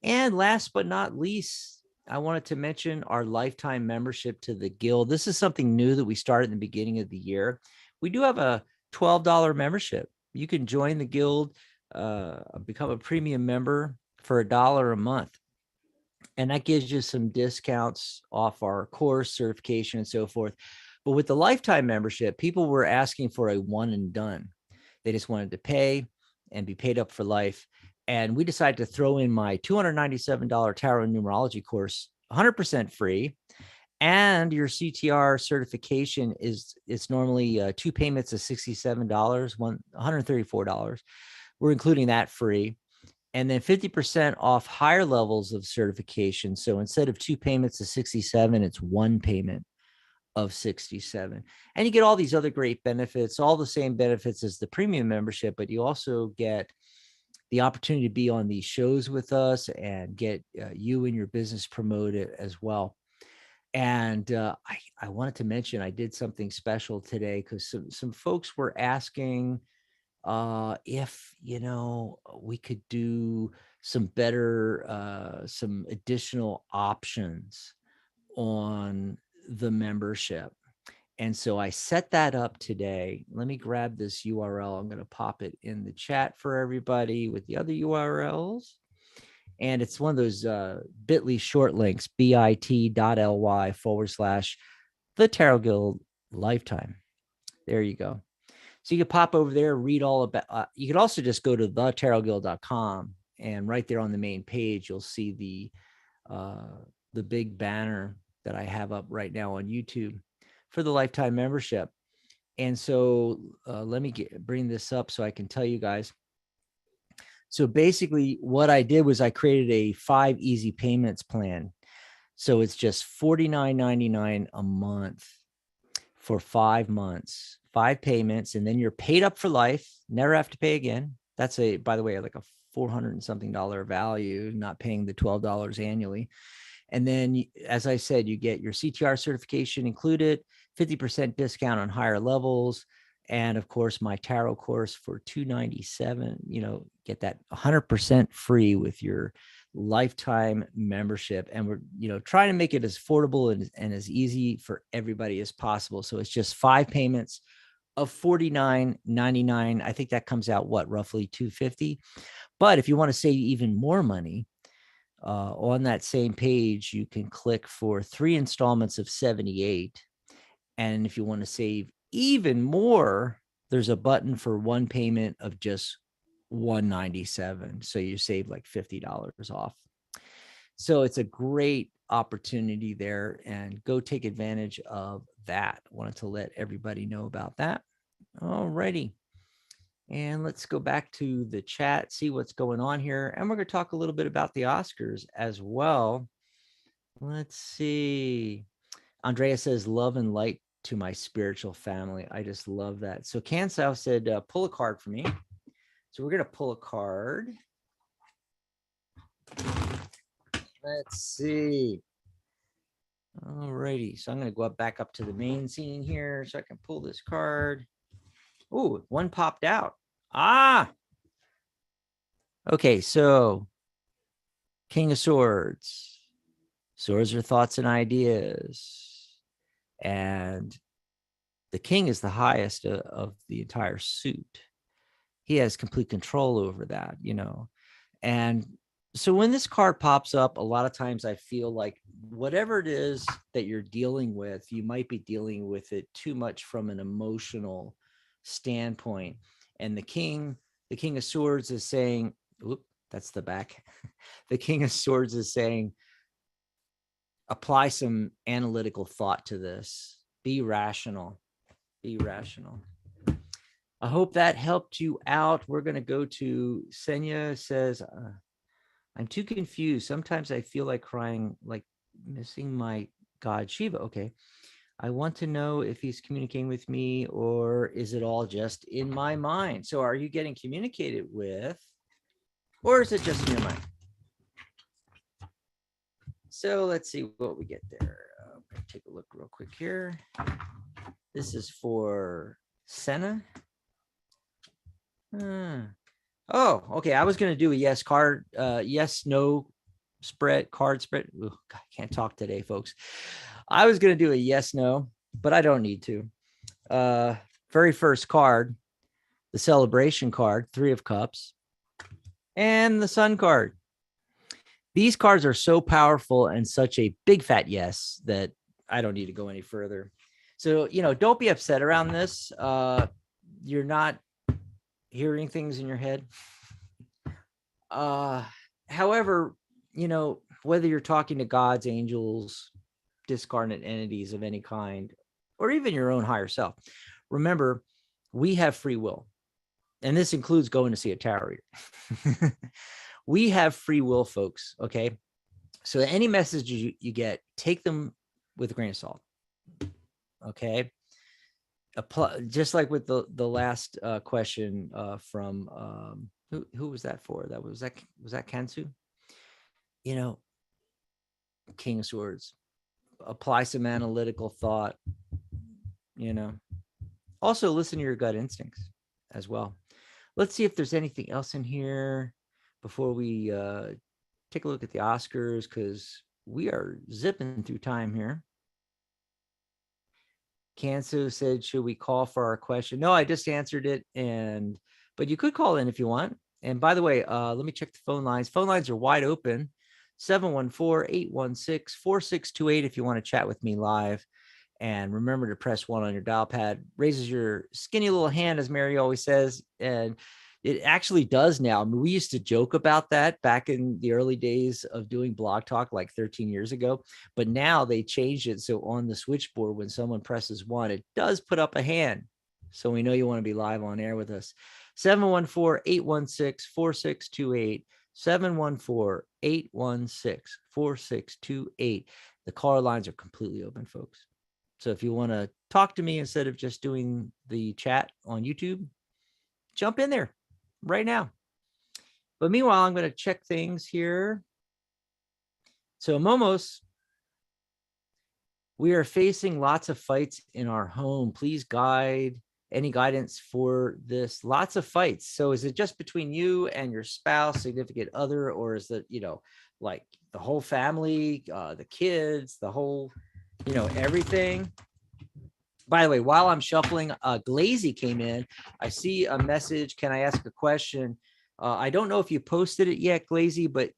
And last but not least, I wanted to mention our lifetime membership to the Guild. This is something new that we started in the beginning of the year. We do have a $12 membership. You can join the Guild, become a premium member for $1 a month. And that gives you some discounts off our course, certification, and so forth. But with the lifetime membership, people were asking for a one and done. They just wanted to pay and be paid up for life. And we decided to throw in my $297 tarot and numerology course, 100% free. And your CTR certification it's normally 2 payments of $67, $134. We're including that free. And then 50% off higher levels of certification. So instead of 2 payments of $67, it's 1 payment of $67. And you get all these other great benefits, all the same benefits as the premium membership, but you also get the opportunity to be on these shows with us and get you and your business promoted as well. And I wanted to mention I did something special today because some folks were asking if we could do some better, some additional options on the membership. And so I set that up today. Let me grab this URL. I'm going to pop it in the chat for everybody with the other URLs. And it's one of those bit.ly short links, bit.ly/the Tarot Guild Lifetime. There you go. So you can pop over there, read all about, you could also just go to thetarotguild.com, and right there on the main page, you'll see the big banner that I have up right now on YouTube for the lifetime membership. And so let me bring this up so I can tell you guys. So basically what I did was I created a 5 easy payments plan. So it's just $49.99 a month for 5 months, 5 payments, and then you're paid up for life, never have to pay again. That's by the way, like a $400 and something value, not paying the $12 annually. And then, as I said, you get your CTR certification included, 50% discount on higher levels, And of course, my tarot course for $297, get that 100% free with your lifetime membership. And we're, trying to make it as affordable and as easy for everybody as possible. So it's just 5 payments of $49.99. I think that comes out roughly $250. But if you want to save even more money, on that same page, you can click for 3 installments of $78. And if you want to save even more, there's a button for 1 payment of just $197. So you save like $50 off. So it's a great opportunity there, and go take advantage of that. Wanted to let everybody know about that. All righty. And let's go back to the chat, see what's going on here. And we're going to talk a little bit about the Oscars as well. Let's see. Andrea says, love and light to my spiritual family. I just love that. So Kansau said, pull a card for me. So we're going to pull a card. Let's see. All righty. So I'm going to go back up to the main scene here so I can pull this card. Oh, one popped out. Okay, so King of Swords. Swords are thoughts and ideas. And the king is the highest of the entire suit. He has complete control over that, And so when this card pops up, a lot of times I feel like whatever it is that you're dealing with, you might be dealing with it too much from an emotional standpoint. And the king of swords is saying, oop, that's the back. The king of swords is saying, apply some analytical thought to this. Be rational. Be rational. I hope that helped you out. We're going to go to Senya says, I'm too confused. Sometimes I feel like crying, like missing my God Shiva. Okay. I want to know if he's communicating with me, or is it all just in my mind? So are you getting communicated with, or is it just in your mind? So let's see what we get there. I'm going to take a look real quick here. This is for Senna. Oh, okay. I was going to do a yes card, yes, no card spread. Ooh, God, I can't talk today, folks. I was going to do a yes, no, but I don't need to. Very first card, the celebration card, 3 of Cups, and the Sun card. These cards are so powerful and such a big fat yes that I don't need to go any further. So, don't be upset around this. You're not hearing things in your head. However, whether you're talking to gods, angels, discarnate entities of any kind, or even your own higher self, remember, we have free will. And this includes going to see a tarot reader. We have free will, folks. Okay. So any messages you get, take them with a grain of salt. Okay. Just like with the last question from who was that for? Was that Kansu? King of Swords. Apply some analytical thought. Also listen to your gut instincts as well. Let's see if there's anything else in here before we take a look at the Oscars, because we are zipping through time here. Kansu said, should we call for our question? No, I just answered it. But you could call in if you want. And by the way, let me check the phone lines. Phone lines are wide open. 714-816-4628 if you want to chat with me live. And remember to press 1 on your dial pad. Raises your skinny little hand, as Mary always says. And it actually does now. I mean, we used to joke about that back in the early days of doing Blog Talk like 13 years ago. But now they changed it. So on the switchboard, when someone presses 1, it does put up a hand. So we know you want to be live on air with us. 714-816-4628. 714-816-4628. The call lines are completely open, folks. So if you want to talk to me instead of just doing the chat on YouTube, jump in there right now. But meanwhile, I'm going to check things here. So Momos, we are facing lots of fights in our home. Please guide Any guidance for this? Lots of fights. So is it just between you and your spouse, significant other, or is it, like the whole family, the kids, the whole, everything? By the way, while I'm shuffling, Glazy came in. I see a message. Can I ask a question? I don't know if you posted it yet, Glazy, but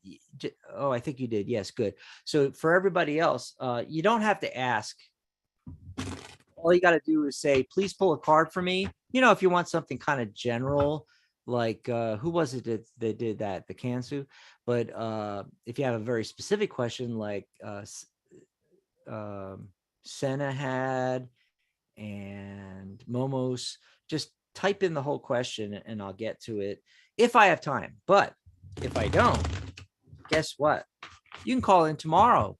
I think you did. Yes, good. So for everybody else, you don't have to ask. All you got to do is say, please pull a card for me. If you want something kind of general, like who was it that did that? The Kansu. But if you have a very specific question, like Senna had and Momos, just type in the whole question and I'll get to it if I have time. But if I don't, guess what? You can call in tomorrow.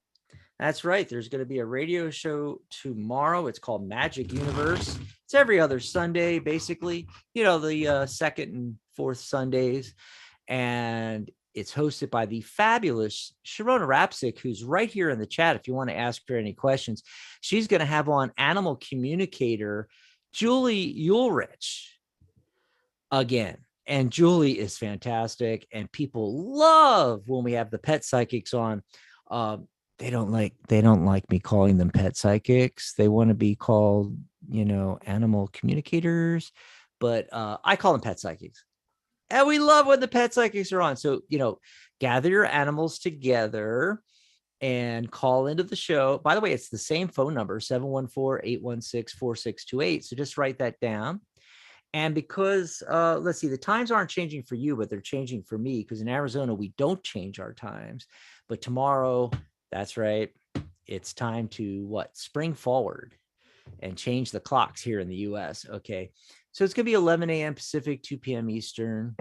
That's right. There's going to be a radio show tomorrow. It's called Magic Universe. It's every other Sunday, basically, the second and fourth Sundays. And it's hosted by the fabulous Sharona Rapsick, who's right here in the chat. If you want to ask her any questions, she's going to have on animal communicator Julie Ulrich again. And Julie is fantastic. And people love when we have the pet psychics on. They don't like me calling them pet psychics. They want to be called, animal communicators, but I call them pet psychics. And we love when the pet psychics are on. So, gather your animals together and call into the show. By the way, it's the same phone number, 714-816-4628. So just write that down. And because, let's see, the times aren't changing for you, but they're changing for me, because in Arizona, we don't change our times. But tomorrow, that's right, it's time to spring forward and change the clocks here in the US. Okay. So it's going to be 11 a.m. Pacific, 2 p.m. Eastern.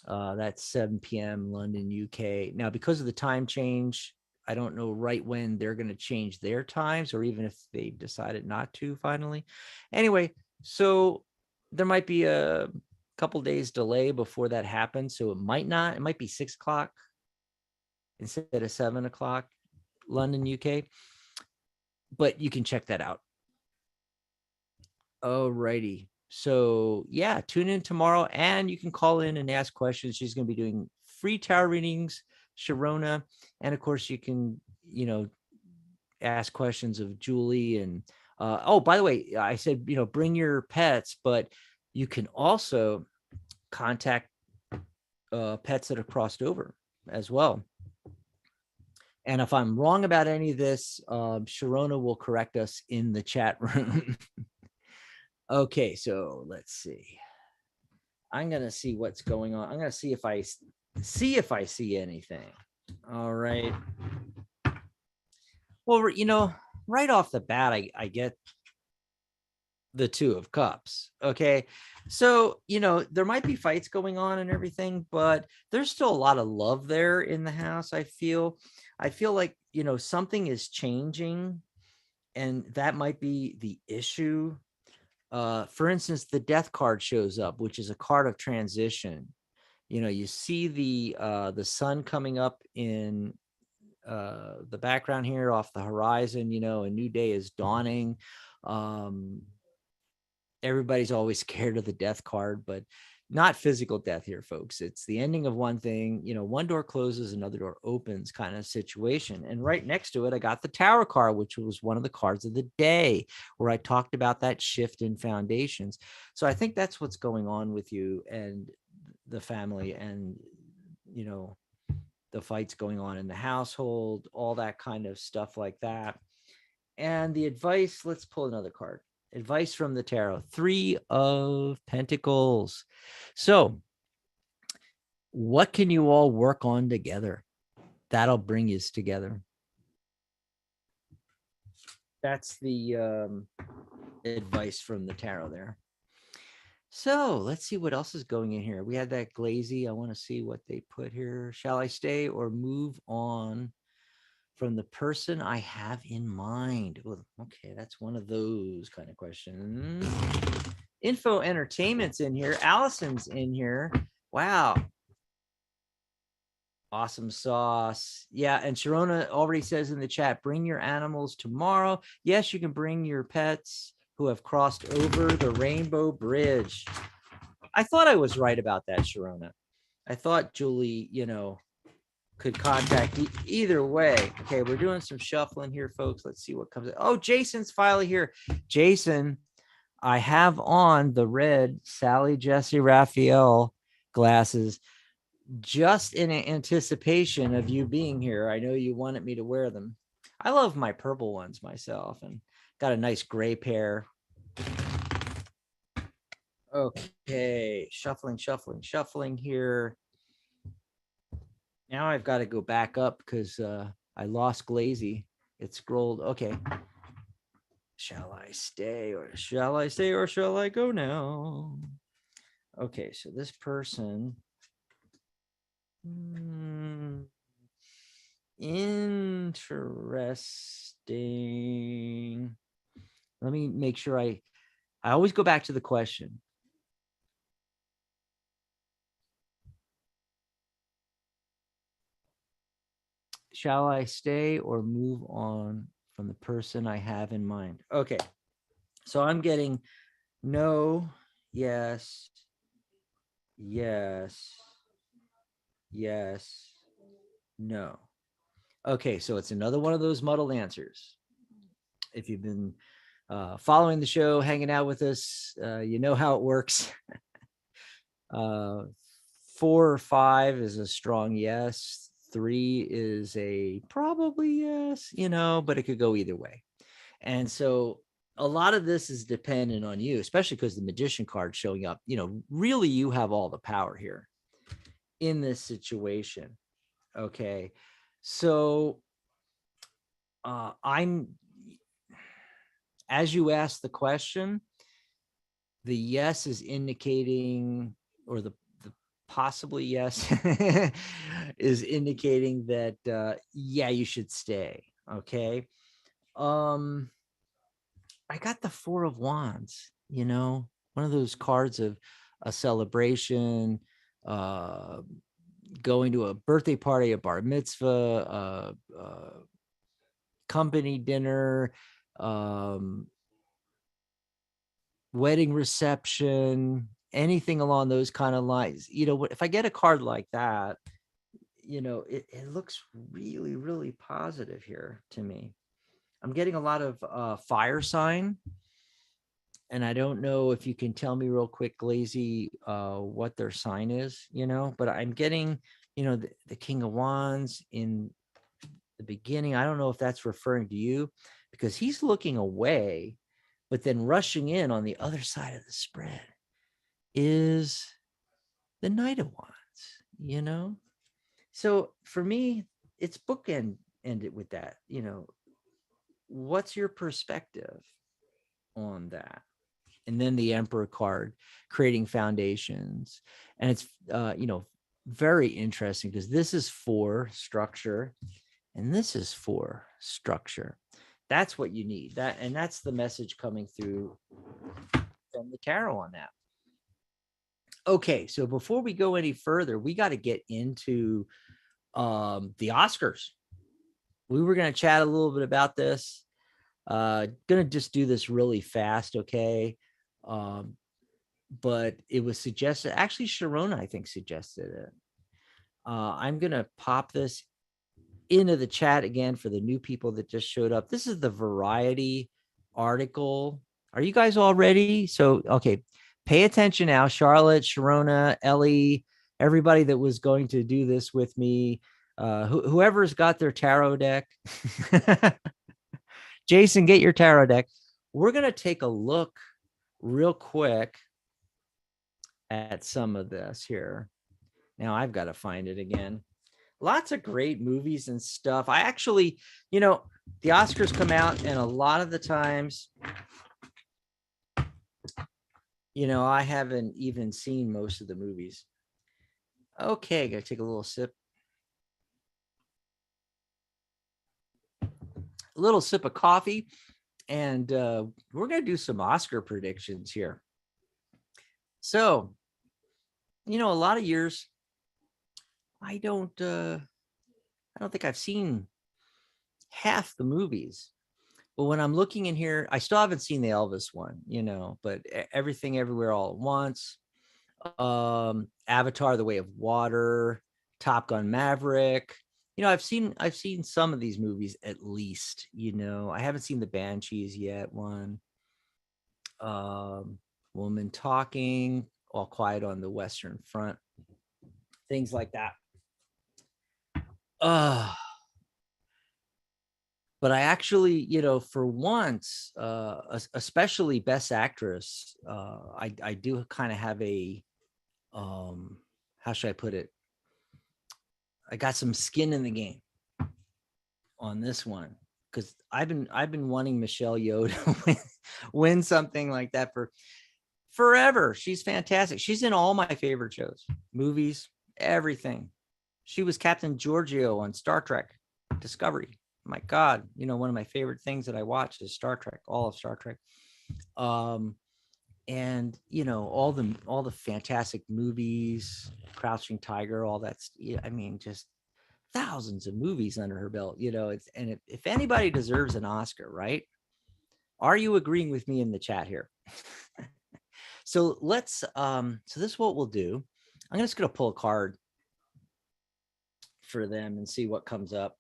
That's 7 p.m. London, UK. Now, because of the time change, I don't know right when they're going to change their times, or even if they've decided not to finally. Anyway, so there might be a couple days delay before that happens. So it might be 6 o'clock instead of 7 o'clock London, UK. But you can check that out. Alrighty. So yeah, tune in tomorrow and you can call in and ask questions. She's going to be doing free tarot readings, Sharona. And of course you can, ask questions of Julie. And by the way, I said, bring your pets, but you can also contact pets that have crossed over as well. And if I'm wrong about any of this, Sharona will correct us in the chat room. Okay, so let's see. I'm going to see what's going on. I'm going to see if I see anything. All right. Well, right off the bat, I get the Two of Cups. Okay. So, there might be fights going on and everything, but there's still a lot of love there in the house. I feel like, something is changing, and that might be the issue. For instance, the Death card shows up, which is a card of transition. You see the sun coming up in the background here off the horizon. A new day is dawning. Everybody's always scared of the Death card, but not physical death here, folks. It's the ending of one thing. One door closes, another door opens kind of situation. And right next to it, I got the Tower card, which was one of the cards of the day, where I talked about that shift in foundations. So I think that's what's going on with you and the family, and, the fights going on in the household, all that kind of stuff like that. And the advice, let's pull another card. Advice from the tarot, 3 of Pentacles. So what can you all work on together? That'll bring you together. That's the advice from the tarot there. So let's see what else is going in here. We had that Glazy. I want to see what they put here. Shall I stay or move on from the person I have in mind? Well, okay, that's one of those kind of questions. Info Entertainment's in here. Allison's in here. Wow. Awesome sauce. Yeah, and Sharona already says in the chat, bring your animals tomorrow. Yes, you can bring your pets who have crossed over the Rainbow Bridge. I thought I was right about that, Sharona. I thought Julie, could contact either way. Okay, we're doing some shuffling here, folks. Let's see what comes. Oh, Jason's finally here. Jason, I have on the red Sally Jesse Raphael glasses just in anticipation of you being here. I know you wanted me to wear them. I love my purple ones myself, and got a nice gray pair. Okay, shuffling here. Now I've got to go back up because I lost Glazy. It scrolled. Okay. Shall I stay or shall I go now? Okay, so this person. Interesting. Let me make sure I always go back to the question. Shall I stay or move on from the person I have in mind? Okay. So I'm getting no, yes, yes, yes, no. Okay, so it's another one of those muddled answers. If you've been following the show, hanging out with us, you know how it works. 4 or 5 is a strong yes. 3 is a probably yes, but it could go either way. And so a lot of this is dependent on you, especially because the magician card showing up, really you have all the power here in this situation. Okay. So as you ask the question, the yes is indicating, or the possibly yes is indicating that, yeah, you should stay. Okay. I got the 4 of Wands, one of those cards of a celebration, going to a birthday party, a bar mitzvah, company dinner, wedding reception, anything along those kind of lines. If I get a card like that, it looks really, really positive here to me. I'm getting a lot of fire sign, and I don't know if you can tell me real quick, Glazy, what their sign is, but I'm getting, the King of Wands in the beginning. I don't know if that's referring to you, because he's looking away, but then rushing in on the other side of the spread is the Knight of Wands, So for me, it's ended with that, what's your perspective on that? And then the Emperor card, creating foundations. And it's, very interesting because this is for structure and this is for structure. That's what you need. And that's the message coming through from the tarot on that. Okay, so before we go any further, we got to get into the Oscars. We were going to chat a little bit about this. Gonna just do this really fast, okay? But it was suggested, actually Sharona, I think, suggested it. I'm gonna pop this into the chat again for the new people that just showed up. This is the Variety article. Are you guys all ready? So, okay, pay attention now. Charlotte, Sharona, Ellie, everybody that was going to do this with me, whoever's got their tarot deck. Jason, get your tarot deck. We're going to take a look real quick at some of this here. Now I've got to find it again. Lots of great movies and stuff. I actually, the Oscars come out, and a lot of the times, I haven't even seen most of the movies. Okay, gotta take a little sip. A little sip of coffee, and we're gonna do some Oscar predictions here. So, a lot of years, I don't think I've seen half the movies, But when I'm looking in here, I still haven't seen the Elvis one, but Everything Everywhere All at Once, Avatar: The Way of Water, Top Gun Maverick. I've seen some of these movies at least. I haven't seen the Banshees yet. One, Woman Talking, All Quiet on the Western Front, things like that. But I actually, for once, especially Best Actress, I do kind of have a, how should I put it? I got some skin in the game on this one because I've been wanting Michelle Yeoh to win something like that for forever. She's fantastic. She's in all my favorite shows, movies, everything. She was Captain Giorgio on Star Trek Discovery. My God, one of my favorite things that I watch is Star Trek, all of Star Trek. And all the fantastic movies, Crouching Tiger, all that's, I mean, just thousands of movies under her belt. If anybody deserves an Oscar, right? Are you agreeing with me in the chat here? So so this is what we'll do. I'm just going to pull a card for them and see what comes up.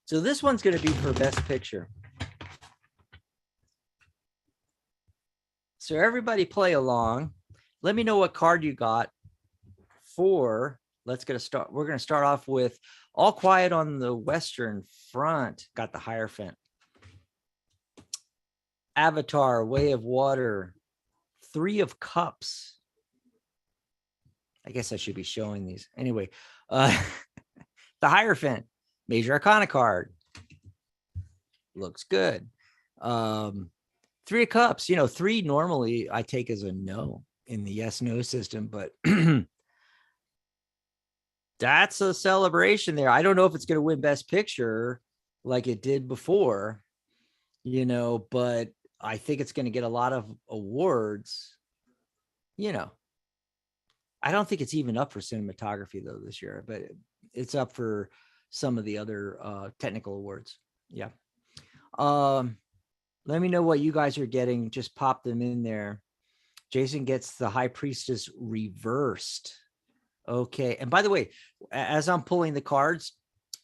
So this one's going to be for Best Picture. So everybody play along. Let me know what card you got for. Let's get a start. We're going to start off with All Quiet on the Western Front. Got the Hierophant. Avatar: Way of Water. Three of Cups. I guess I should be showing these. Anyway, the Hierophant. Major Arcana card. Looks good. Three of Cups. Three normally I take as a no in the yes/no system, but that's a celebration there. I don't know if it's going to win Best Picture like it did before, but I think it's going to get a lot of awards. I don't think it's even up for cinematography though this year, but it's up for some of the other technical awards. Yeah. Let me know what you guys are getting. Just pop them in there. Jason gets the High Priestess reversed. Okay. And by the way, as I'm pulling the cards,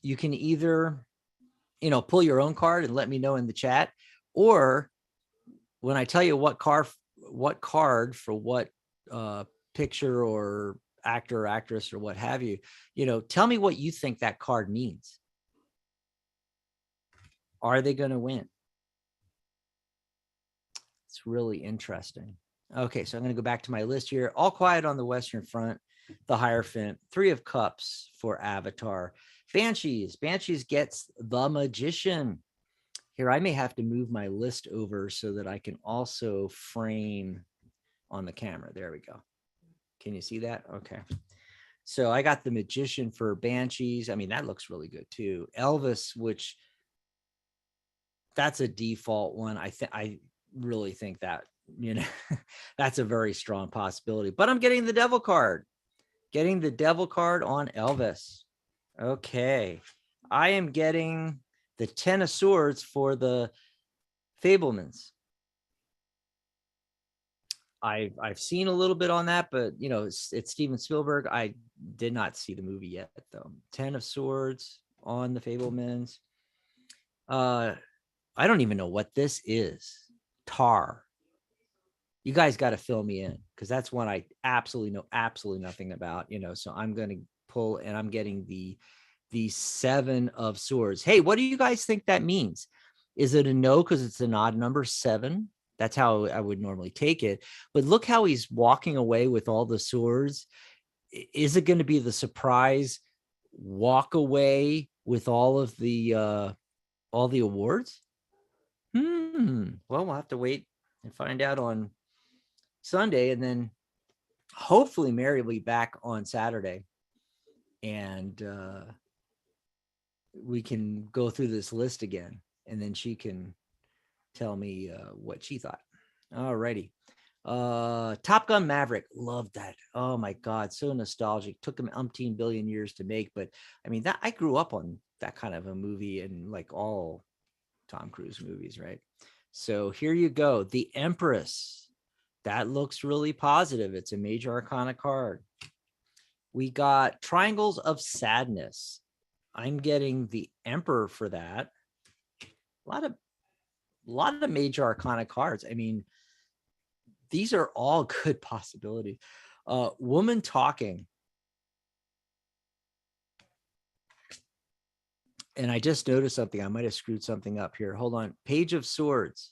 you can either, pull your own card and let me know in the chat, or when I tell you what card for what picture or actor or actress or what have you, tell me what you think that card means. Are they going to win? It's really interesting. Okay, so I'm going to go back to my list here. All Quiet on the Western Front, the Hierophant, Three of Cups for Avatar. Banshees gets The Magician. Here, I may have to move my list over so that I can also frame on the camera. There we go. Can you see that? Okay. So I got The Magician for Banshees. I mean, that looks really good too. Elvis, which that's a default one. I really think that, that's a very strong possibility, but I'm getting the Devil card. Getting the Devil card on Elvis. Okay. I am getting the Ten of Swords for the Fablemans. I've seen a little bit on that, but it's Steven Spielberg. I did not see the movie yet though. Ten of Swords on the Fablemans. I don't even know what this is. Tar. You guys got to fill me in because that's one I absolutely know absolutely nothing about. So I'm going to pull, and I'm getting the Seven of Swords. Hey, what do you guys think that means? Is it a no because it's an odd number, 7? That's how I would normally take it. But look how he's walking away with all the swords. Is it going to be the surprise walk away with all the awards? Well, we'll have to wait and find out on Sunday, and then hopefully Mary will be back on Saturday, and we can go through this list again, and then she can tell me what she thought. All righty. Top Gun Maverick, loved that. Oh my god, so nostalgic. Took him umpteen billion years to make, but I mean that I grew up on that kind of a movie and like all Tom Cruise movies, right? So here you go, the Empress. That looks really positive. It's a major arcana card. We got Triangles of Sadness. I'm getting the Emperor for that. A lot of major arcana cards. I mean, these are all good possibilities. Woman Talking. And I just noticed something. I might have screwed something up here. Hold on. Page of Swords.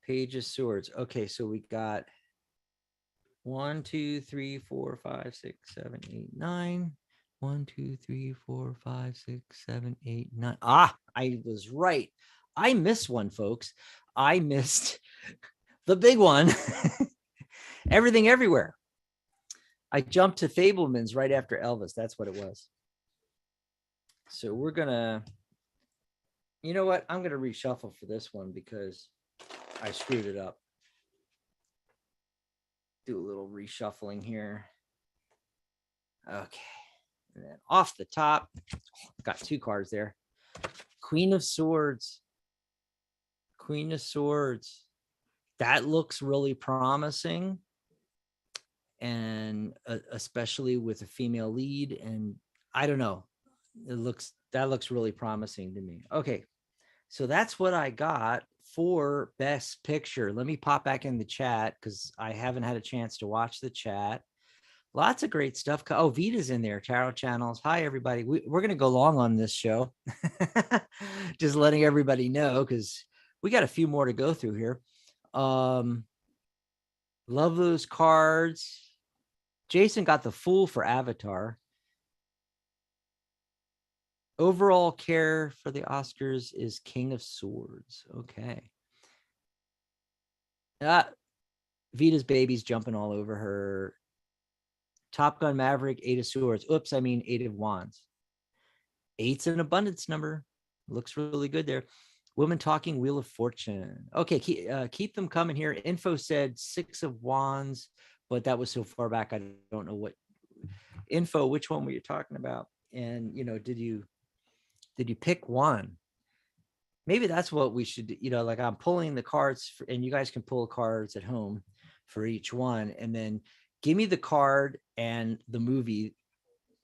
Page of Swords. Okay, so we got 1, 2, 3, 4, 5, 6, 7, 8, 9. 1, 2, 3, 4, 5, 6, 7, 8, 9. Ah, I was right. I missed one, folks. I missed the big one. Everything Everywhere. I jumped to Fableman's right after Elvis. That's what it was. So we're gonna, you know what? I'm gonna reshuffle for this one because I screwed it up. Do a little reshuffling here. Okay. And then off the top, got 2 cards there. Queen of Swords. Queen of Swords. That looks really promising. And especially with a female lead. And I don't know. That looks really promising to me. Okay. So that's what I got for Best Picture. Let me pop back in the chat because I haven't had a chance to watch the chat. Lots of great stuff. Oh, Vita's in there. Tarot Channels. Hi, everybody. We're going to go long on this show. Just letting everybody know because we got a few more to go through here. Love those cards. Jason got the Fool for Avatar. Overall care for the Oscars is King of Swords. Okay. Vita's baby's jumping all over her. Top Gun Maverick, 8 of Swords. Oops, I mean 8 of Wands. 8's an abundance number. Looks really good there. Woman Talking, Wheel of Fortune. Okay, keep them coming here. Info said 6 of Wands, but that was so far back, I don't know what. Info, which one were you talking about? And, you know, did you pick one? Maybe that's what we should, you know, like I'm pulling the cards and you guys can pull cards at home for each one. And then give me the card and the movie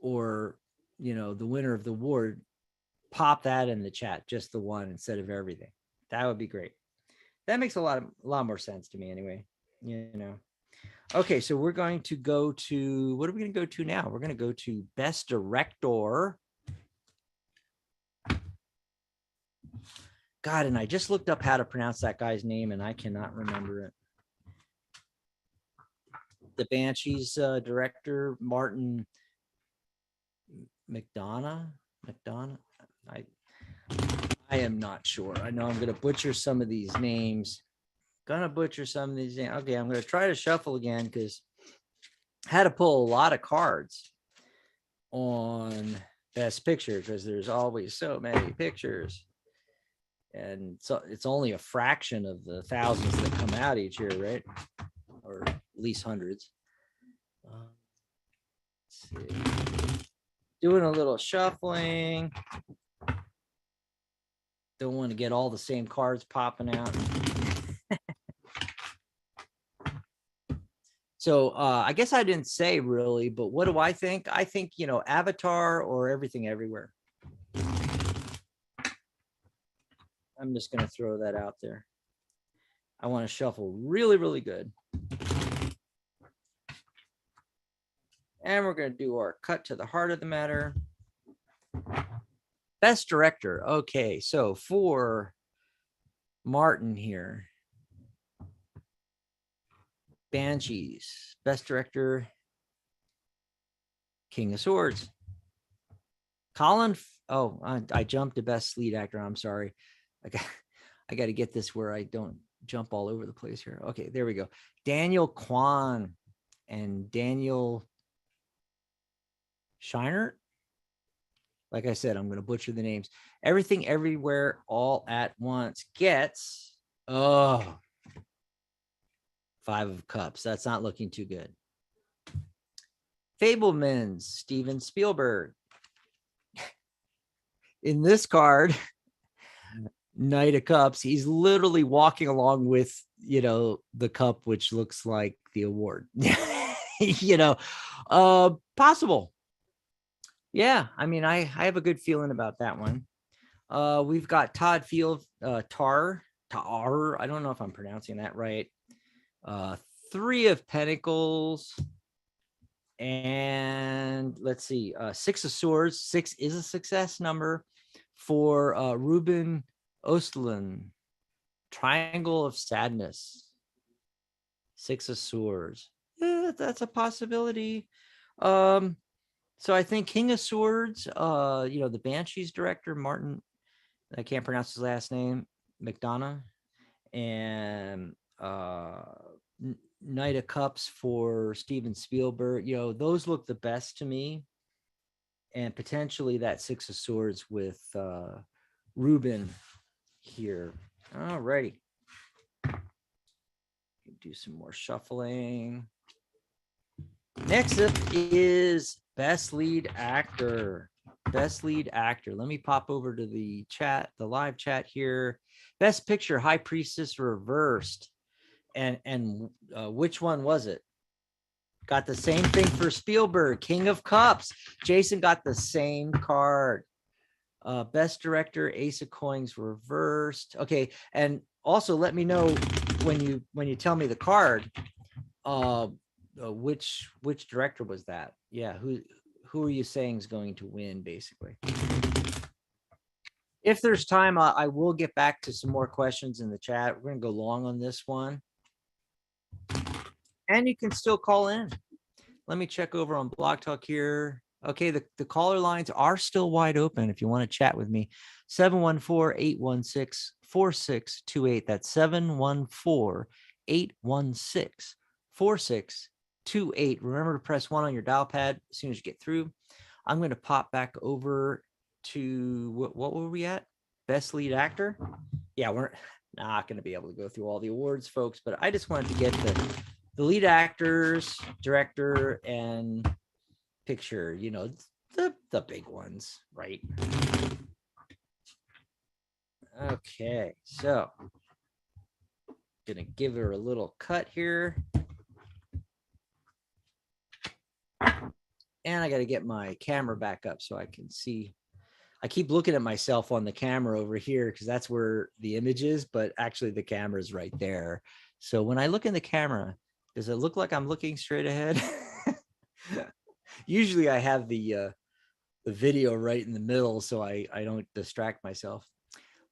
or, you know, the winner of the award, pop that in the chat, just the one instead of everything. That would be great. That makes a lot more sense to me anyway, you know. Okay, so we're going to go to, what are we going to go to now? We're going to go to Best Director. God, and I just looked up how to pronounce that guy's name and I cannot remember it. The Banshees director, Martin McDonough. I am not sure. I know I'm going to butcher some of these names. Okay, I'm going to try to shuffle again because I had to pull a lot of cards on Best Picture because there's always so many pictures. And so it's only a fraction of the thousands that come out each year, right? Or at least hundreds. Let's see. Doing a little shuffling. Don't want to get all the same cards popping out. So I guess I didn't say really, but what do I think? I think, you know, Avatar or Everything Everywhere. I'm just going to throw that out there. I want to shuffle really, really good. And we're going to do our cut to the heart of the matter. Best Director. Okay, so for Martin here. Banshees. Best Director. King of Swords. Colin. Oh, I jumped to Best Lead Actor. I'm sorry. I got to get this where I don't jump all over the place here. Okay, there we go. Daniel Kwan and Daniel Shiner. Like I said, I'm going to butcher the names. Everything Everywhere All at Once gets Five of Cups. That's not looking too good. Fablemans, Steven Spielberg. In this card, Knight of Cups, he's literally walking along with, the cup, which looks like the award. Possible. Yeah, I mean, I have a good feeling about that one. We've got Todd Field, Tar. I don't know if I'm pronouncing that right. Three of Pentacles. And let's see, Six of Swords. 6 is a success number for Ruben Ostlund. Triangle of Sadness. 6 of Swords. Yeah, that's a possibility. So I think King of Swords, the Banshees director, Martin, I can't pronounce his last name, McDonough, and Knight of Cups for Steven Spielberg. Those look the best to me. And potentially that 6 of Swords with Ruben here. All righty. Do some more shuffling. Next up is Best Lead Actor. Best Lead Actor. Let me pop over to the chat, the live chat here. Best Picture, High Priestess Reversed. And which one was it? Got the same thing for Spielberg, King of Cups. Jason got the same card. Best Director, Ace of Coins Reversed. Okay, and also let me know when you tell me the card, which director was that? Yeah, who are you saying is going to win, basically? If there's time, I will get back to some more questions in the chat. We're gonna go long on this one, and you can still call in. Let me check over on Blog Talk here. Okay, the caller lines are still wide open if you want to chat with me. 714-816-4628. That's 714-816-4628. Remember to press 1 on your dial pad as soon as you get through. I'm going to pop back over to what were we at? Best Lead Actor? Yeah, we're not going to be able to go through all the awards, folks, but I just wanted to get the lead actors, director, and picture, the big ones, right? Okay, so gonna give her a little cut here, and I got to get my camera back up so I can see. I keep looking at myself on the camera over here because that's where the image is, but actually the camera is right there. So when I look in the camera, does it look like I'm looking straight ahead? Usually I have the video right in the middle so I don't distract myself.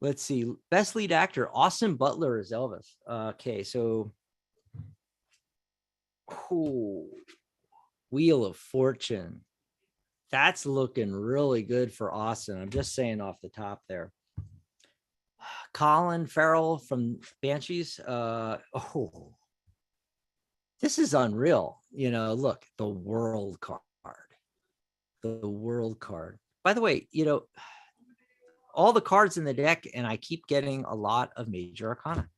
Let's see. Best Lead Actor, Austin Butler as Elvis. Okay, so Wheel of Fortune. That's looking really good for Austin. I'm just saying off the top there. Colin Farrell from Banshees. This is unreal. Look, the world card. The world card. By the way, all the cards in the deck, and I keep getting a lot of major arcana.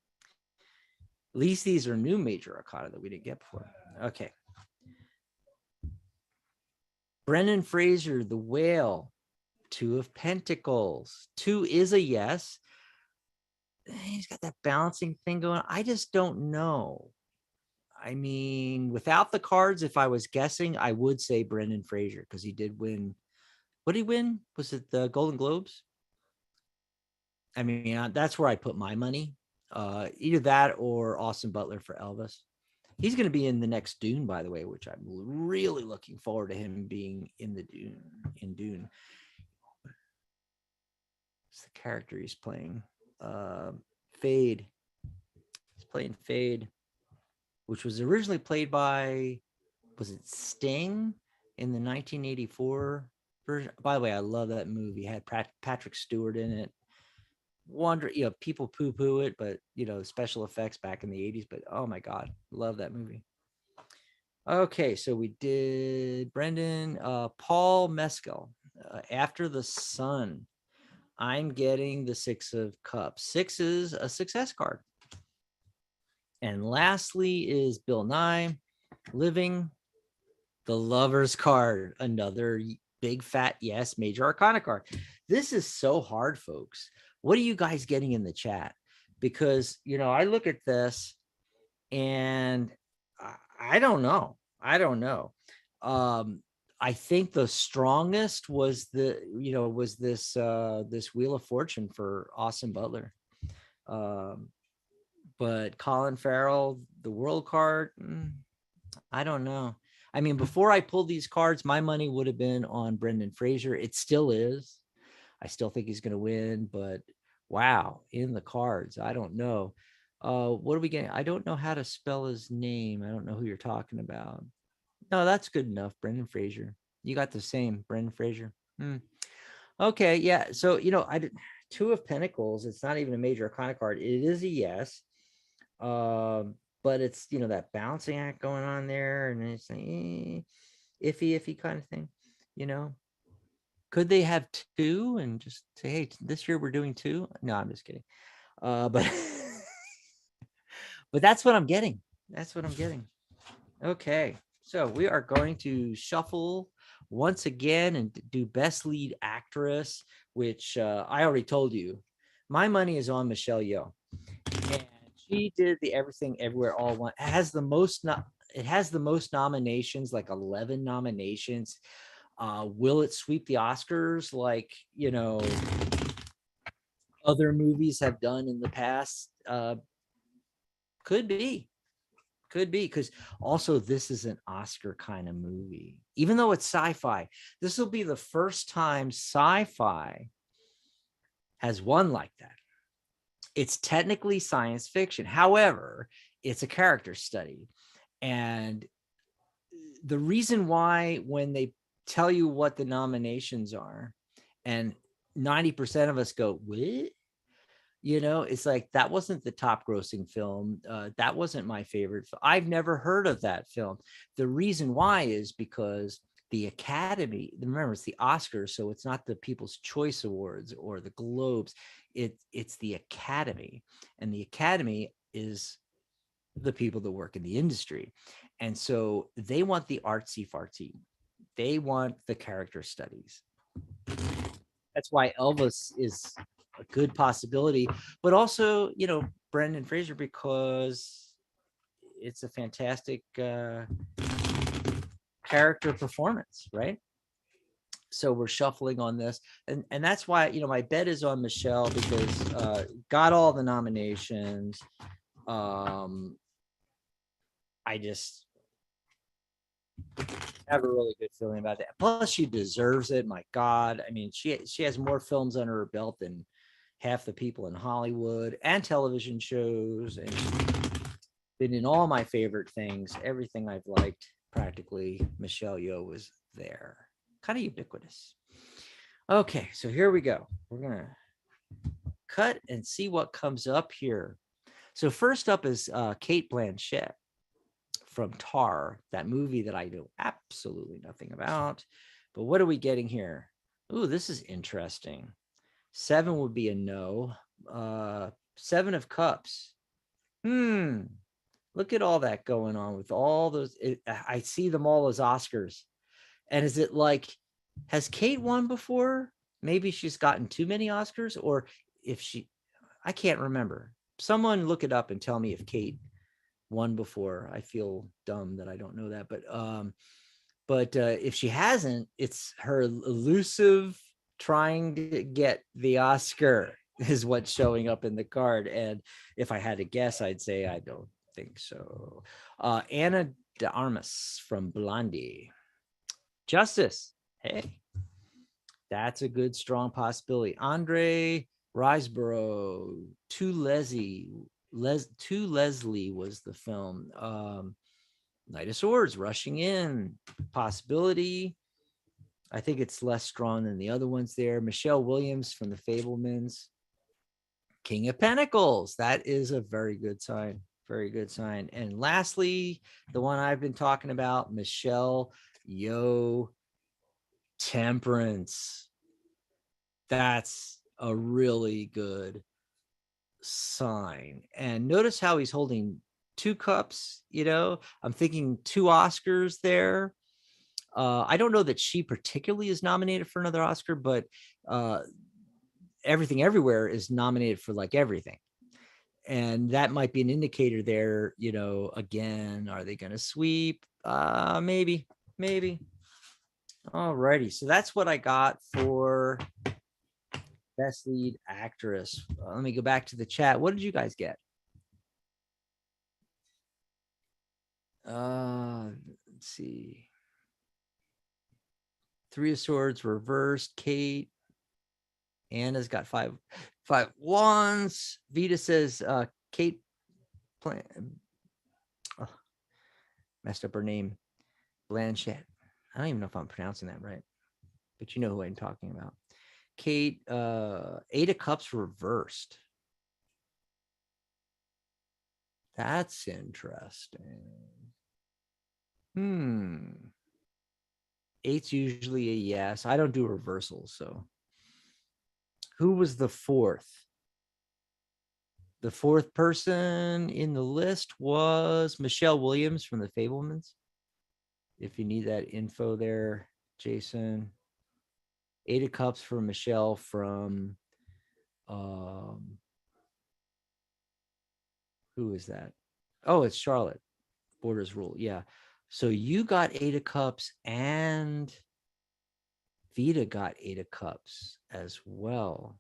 At least these are new major arcana that we didn't get before. Okay. Brendan Fraser, The Whale, 2 of Pentacles. 2 is a yes. He's got that balancing thing going. I just don't know. I mean, without the cards, if I was guessing, I would say Brendan Fraser because he did win. What did he win? Was it the Golden Globes? I mean, that's where I put my money. Either that or Austin Butler for Elvis. He's going to be in the next Dune, by the way, which I'm really looking forward to him being in Dune. It's the character he's playing. Fade. He's playing Fade, which was originally played by, was it Sting in the 1984 version? By the way, I love that movie. It had Patrick Stewart in it. Wonder, people poo-poo it, but special effects back in the 80s, but oh my god, love that movie. Okay, so we did Brendan. Paul Mescal, After the Sun. I'm getting the 6 of Cups. 6 is a success card. And lastly is Bill Nye, Living the Lover's card, another big fat yes major arcana card. This is so hard, folks. What are you guys getting in the chat? Because, I look at this and I don't know. I think the strongest was this Wheel of Fortune for Austin Butler. But Colin Farrell, the World card, I don't know. I mean, before I pulled these cards, my money would have been on Brendan Fraser. It still is. I still think he's going to win, but wow, in the cards, I don't know. What are we getting? I don't know how to spell his name. I don't know who you're talking about. No, that's good enough. Brendan Fraser. You got the same, Brendan Fraser. Okay, yeah. So, I did Two of Pentacles. It's not even a major arcana card. It is a yes. But it's, that bouncing act going on there, and it's like, iffy kind of thing, Could they have two and just say, hey, this year we're doing two? No, I'm just kidding. But but that's what I'm getting. Okay, so we are going to shuffle once again and do best lead actress, which I already told you. My money is on Michelle Yeoh. And she did the Everything Everywhere All at Once. It has the most nominations, like 11 nominations. Will it sweep the Oscars like, other movies have done in the past? Could be, because also this is an Oscar kind of movie. Even though it's sci-fi, this will be the first time sci-fi has won like that. It's technically science fiction. However, it's a character study. And the reason why, when they tell you what the nominations are, and 90% of us go, what? It's like, that wasn't the top grossing film. That wasn't my favorite. I've never heard of that film. The reason why is because the Academy, remember, it's the Oscars, so it's not the People's Choice Awards or the Globes. It's the Academy, and the Academy is the people that work in the industry. And so they want the artsy fartsy. They want the character studies. That's why Elvis is a good possibility, but also, Brendan Fraser, because it's a fantastic character performance, right? So we're shuffling on this, and that's why, my bet is on Michelle, because got all the nominations. I just have a really good feeling about that. Plus, she deserves it. My God, I mean, she has more films under her belt than half the people in Hollywood and television shows, and been in all my favorite things. Everything I've liked, practically, Michelle Yeoh was there. Kind of ubiquitous. Okay, so here we go. We're gonna cut and see what comes up here. So first up is Kate Blanchett from Tar, that movie that I know absolutely nothing about. But what are we getting here? Ooh, this is interesting. 7 would be a no. 7 of Cups. Look at all that going on with all those. I see them all as Oscars. And is it like, has Kate won before? Maybe she's gotten too many Oscars, or I can't remember. Someone look it up and tell me if Kate won before. I feel dumb that I don't know that, but if she hasn't, it's her elusive trying to get the Oscar is what's showing up in the card. And if I had to guess, I'd say I don't think so. Anna de Armas from Blondie. Justice. Hey, that's a good, strong possibility. Andre Riseborough, To Leslie was the film. Knight of Swords, Rushing In, possibility. I think it's less strong than the other ones there. Michelle Williams from The Fabelmans. King of Pentacles. That is a very good sign. Very good sign. And lastly, the one I've been talking about, Michelle Yeoh, Temperance. That's a really good sign. And notice how he's holding 2 cups, I'm thinking 2 Oscars there. I don't know that she particularly is nominated for another Oscar, but Everything Everywhere is nominated for like everything. And that might be an indicator there, again, are they going to sweep? Maybe. All righty. So that's what I got for best lead actress. Let me go back to the chat. What did you guys get? Let's see. 3 of Swords reversed. Kate. Anna's got 5 wands. Vita says Kate messed up her name. Blanchett. I don't even know if I'm pronouncing that right, but you know who I'm talking about. Kate, 8 of Cups reversed. That's interesting. 8's usually a yes. I don't do reversals, so. Who was the 4th? The 4th person in the list was Michelle Williams from The Fabelmans. If you need that info there, Jason. 8 of Cups for Michelle from who is that? Oh, it's Charlotte. Borders Rule. Yeah. So you got 8 of Cups and Vita got 8 of Cups as well.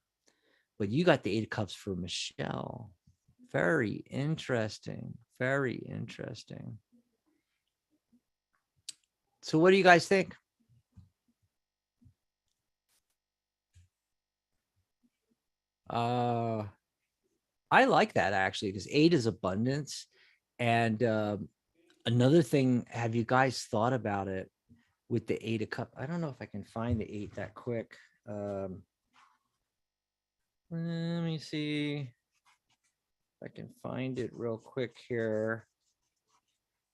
But you got the 8 of Cups for Michelle. Very interesting. Very interesting. So what do you guys think? I like that actually, because 8 is abundance. And another thing, have you guys thought about it with the 8 of Cups? I don't know if I can find the 8 that quick. Let me see if I can find it real quick here.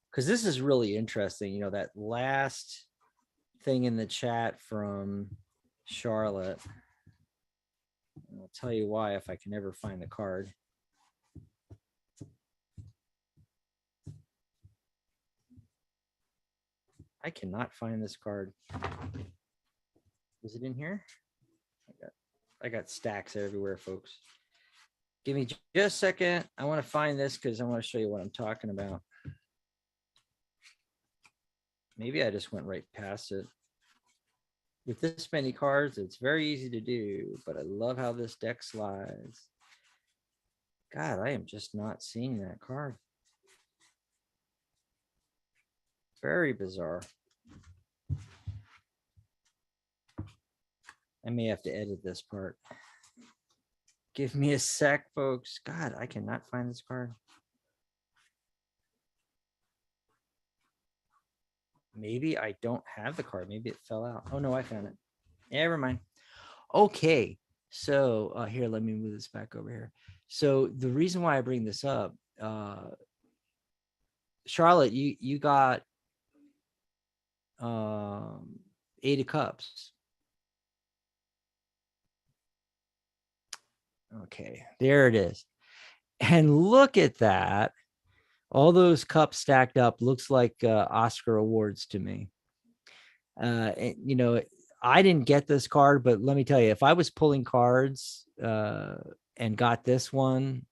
Because this is really interesting. That last thing in the chat from Charlotte. I'll tell you why if I can ever find the card. I cannot find this card. Is it in here? I got stacks everywhere, folks. Give me just a second. I want to find this because I want to show you what I'm talking about. Maybe I just went right past it. With this many cards, it's very easy to do, but I love how this deck slides. God, I am just not seeing that card. Very bizarre. I may have to edit this part. Give me a sec, folks. God, I cannot find this card. Maybe I don't have the card. Maybe it fell out. Oh, no, I found it. Never mind. Okay. So here, let me move this back over here. So the reason why I bring this up, Charlotte, you got 8 of Cups. Okay, there it is. And look at that. All those cups stacked up looks like Oscar awards to me. And, I didn't get this card, but let me tell you, if I was pulling cards and got this one,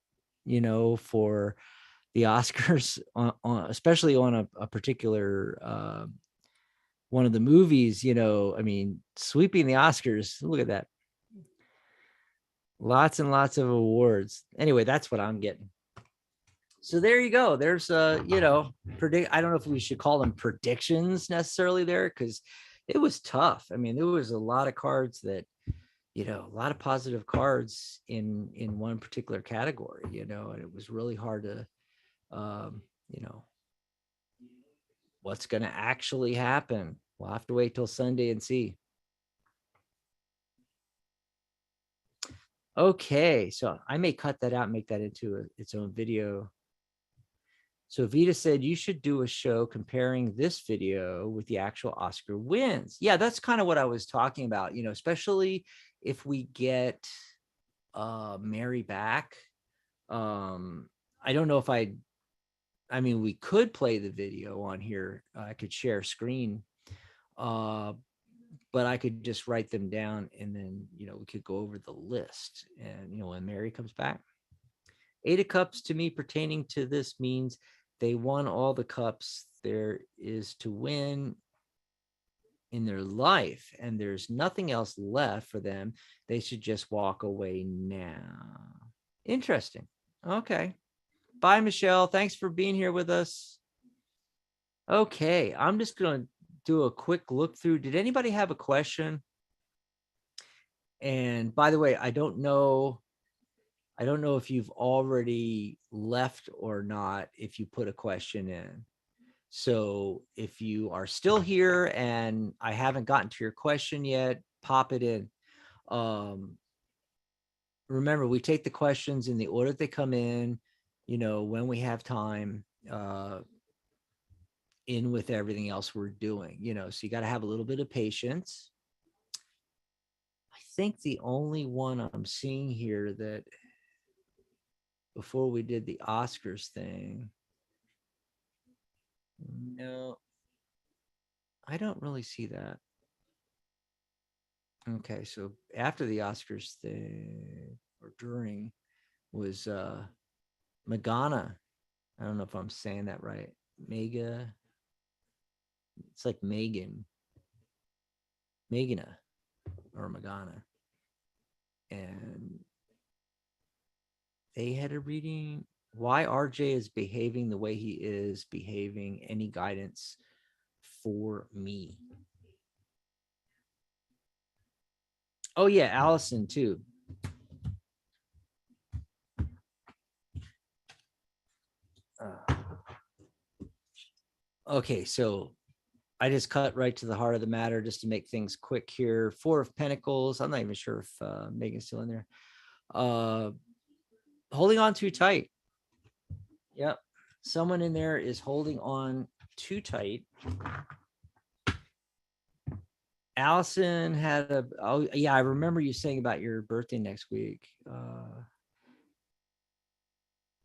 for the Oscars, especially on a particular one of the movies, sweeping the Oscars, look at that. Lots and lots of awards. Anyway, that's what I'm getting. So there you go. There's I don't know if we should call them predictions necessarily there, because it was tough. I mean, there was a lot of cards that, a lot of positive cards in one particular category, and it was really hard to, what's going to actually happen. We'll have to wait till Sunday and see. Okay, so I may cut that out and make that into its own video. So Vita said you should do a show comparing this video with the actual Oscar wins. Yeah, that's kind of what I was talking about, especially if we get Mary back. I don't know if I I mean, we could play the video on here. I could share screen, but I could just write them down, and then, we could go over the list. And, when Mary comes back, 8 of Cups to me pertaining to this means they won all the cups there is to win in their life, and there's nothing else left for them. They should just walk away now. Interesting. Okay. Bye, Michelle. Thanks for being here with us. Okay, I'm just going to do a quick look through. Did anybody have a question? And by the way, I don't know if you've already left or not, if you put a question in. So if you are still here and I haven't gotten to your question yet, pop it in. Remember, we take the questions in the order that they come in, when we have time, in with everything else we're doing, so you got to have a little bit of patience. I think the only one I'm seeing here that before we did the Oscars thing, no, I don't really see that. Okay, so after the Oscars thing or during was Magana. I don't know if I'm saying that right. Mega. It's like Megana or Magana. And they had a reading. Why RJ is behaving the way he is behaving. Any guidance for me? Oh yeah, Allison too. Okay, so I just cut right to the heart of the matter just to make things quick here. 4 of Pentacles. I'm not even sure if Megan's still in there. Holding on too tight. Yep. Someone in there is holding on too tight. Allison had oh yeah, I remember you saying about your birthday next week.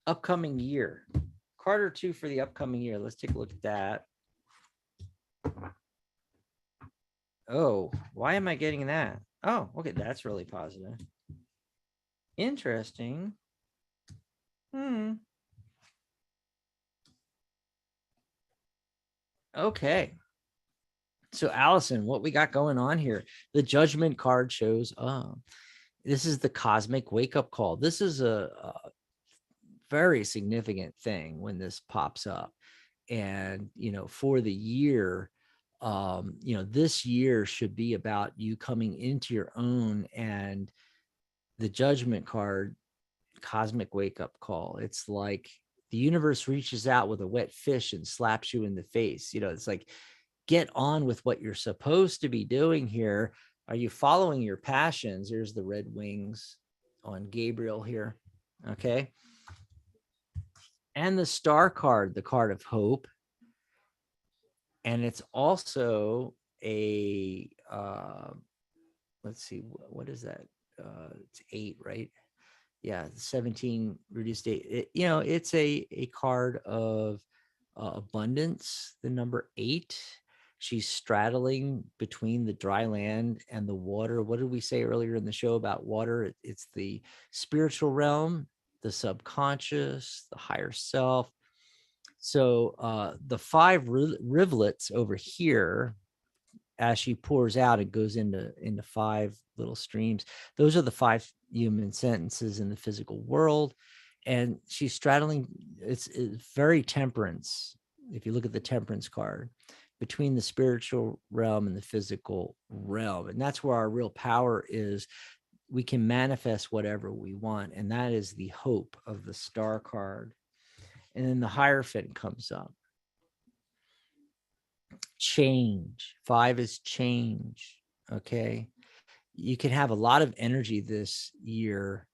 Upcoming year. Card or 2 for the upcoming year. Let's take a look at that. Oh, why am I getting that? Oh, okay, that's really positive. Interesting. Okay. So Allison, what we got going on here? The Judgment card shows this is the cosmic wake-up call. This is a very significant thing when this pops up. And, for the year, this year should be about you coming into your own. And the Judgment card, cosmic wake-up call, it's like the universe reaches out with a wet fish and slaps you in the face. It's like, get on with what you're supposed to be doing here. Are you following your passions? Here's the red wings on Gabriel here. Okay. And the Star card, the card of hope. And it's also a, let's see, what is that? It's 8, right? Yeah, 17 reduced 8. It's a card of abundance, the number 8. She's straddling between the dry land and the water. What did we say earlier in the show about water? It's the spiritual realm, the subconscious, the higher self. So the 5 rivulets over here, as she pours out, it goes into 5 little streams. Those are the 5 human sentences in the physical world. And she's straddling, it's very temperance. If you look at the temperance card, between the spiritual realm and the physical realm. And that's where our real power is. We can manifest whatever we want. And that is the hope of the Star card. And then the Hierophant comes up. Change. 5 is change. Okay. You can have a lot of energy this year.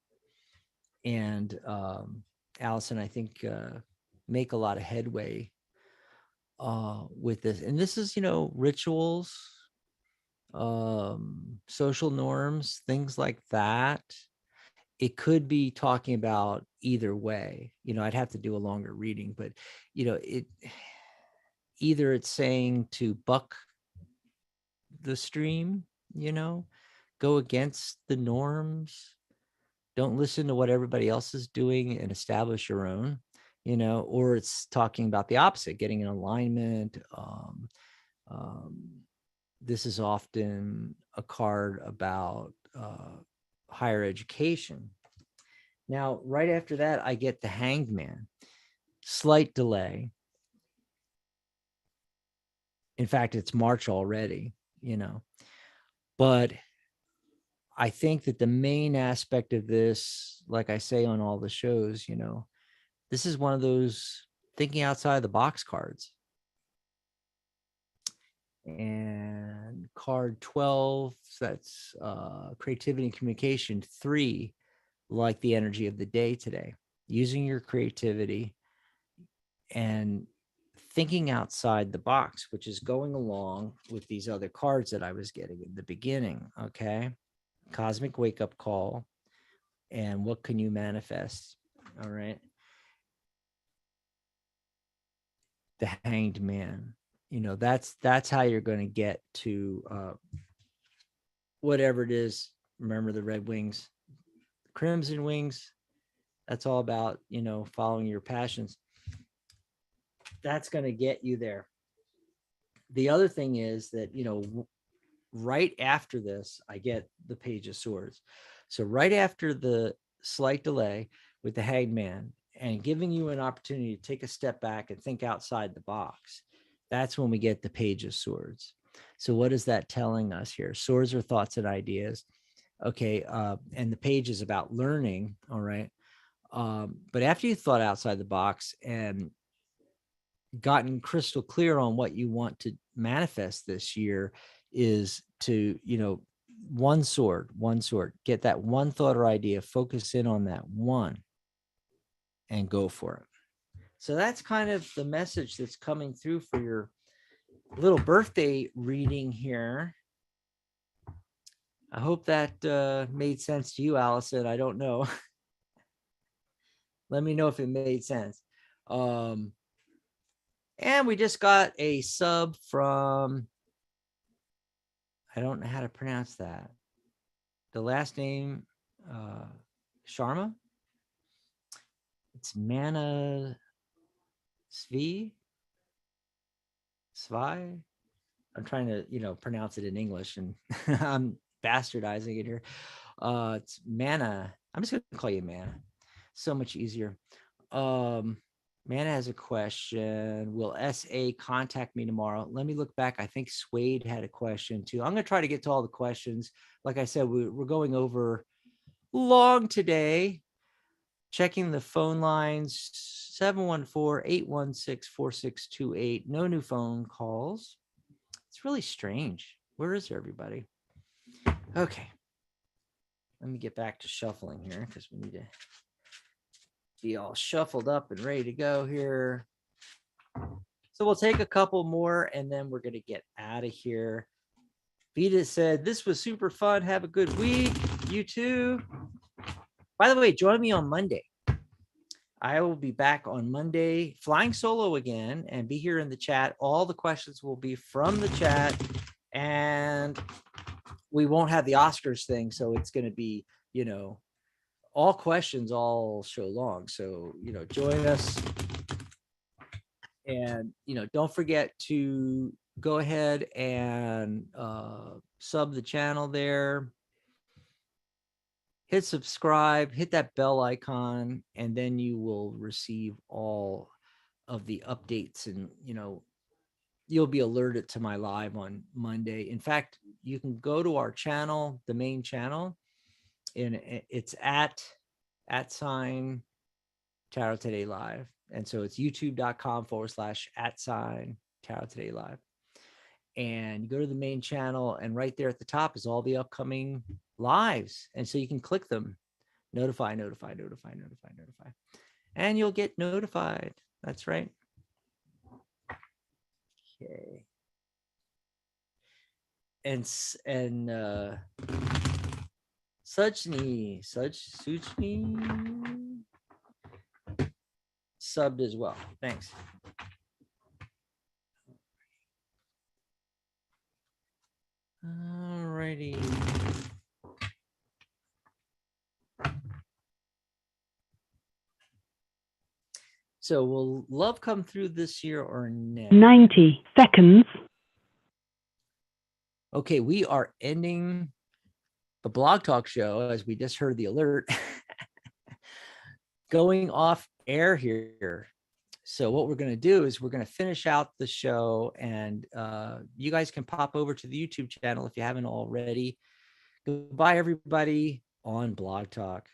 And Allison, I think, make a lot of headway with this. And this is, rituals, social norms, things like that. it could be talking about either way. I'd have to do a longer reading, but either it's saying to buck the stream, go against the norms, don't listen to what everybody else is doing and establish your own, or it's talking about the opposite, getting in alignment. This is often a card about higher education. Now, right after that, I get the Hanged Man. Slight delay. In fact, it's March already, but I think that the main aspect of this, like I say on all the shows, this is one of those thinking outside the box cards. And card 12, that's creativity and communication. 3, like the energy of the day today, using your creativity and thinking outside the box, which is going along with these other cards that I was getting in the beginning. Okay. Cosmic wake up call. And what can you manifest? All right. The Hanged Man. That's how you're going to get to whatever it is. Remember the red wings, crimson wings. That's all about, following your passions. That's going to get you there. The other thing is that, right after this, I get the Page of Swords. So right after the slight delay with the Hanged Man and giving you an opportunity to take a step back and think outside the box, that's when we get the Page of Swords. So what is that telling us here? Swords are thoughts and ideas. Okay. And the page is about learning. All right. But after you thought outside the box and gotten crystal clear on what you want to manifest this year, is to, one sword, get that one thought or idea, focus in on that one and go for it. So that's kind of the message that's coming through for your little birthday reading here. I hope that made sense to you, Allison. I don't know. Let me know if it made sense. And we just got a sub from, I don't know how to pronounce that. The last name, Sharma. It's Mana Svi. I'm trying to, pronounce it in English, and I'm bastardizing it here. It's Mana. I'm just going to call you Mana. So much easier. Mana has a question. Will SA contact me tomorrow? Let me look back. I think Suede had a question too. I'm going to try to get to all the questions. Like I said, we're going over long today. Checking the phone lines, 714-816-4628. No new phone calls. It's really strange. Where is everybody? Okay. Let me get back to shuffling here because we need to be all shuffled up and ready to go here. So we'll take a couple more and then we're going to get out of here. Vita said, this was super fun. Have a good week. You too. By the way, join me on Monday. I will be back on Monday, flying solo again, and be here in the chat. All the questions will be from the chat, and we won't have the Oscars thing. So it's going to be, all questions all show long. So, join us. And, don't forget to go ahead and sub the channel there. Hit subscribe, hit that bell icon, and then you will receive all of the updates, and you'll be alerted to my live on Monday. In fact, you can go to our channel, the main channel, and it's at @ Tarot Today Live. And so it's youtube.com/@ Tarot Today Live. And you go to the main channel, and right there at the top is all the upcoming lives. And so you can click them, notify, and you'll get notified. That's right. Okay. And Suchni subbed as well. Thanks. Alrighty. So will love come through this year or next? 90 seconds. Okay, we are ending the Blog Talk show as we just heard the alert going off air here. So what we're going to do is we're going to finish out the show, and you guys can pop over to the YouTube channel if you haven't already. Goodbye, everybody on Blog Talk.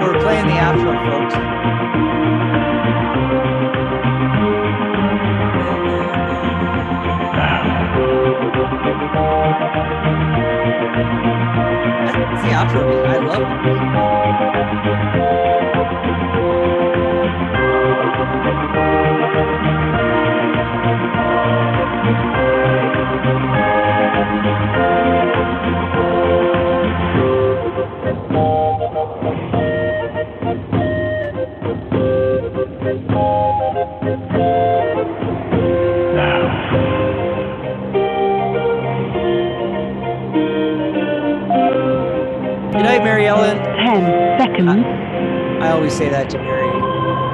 We're playing the outro, folks. That's the outro music. I love the music. Good night, Mary Ellen. 10 seconds. I always say that to Mary.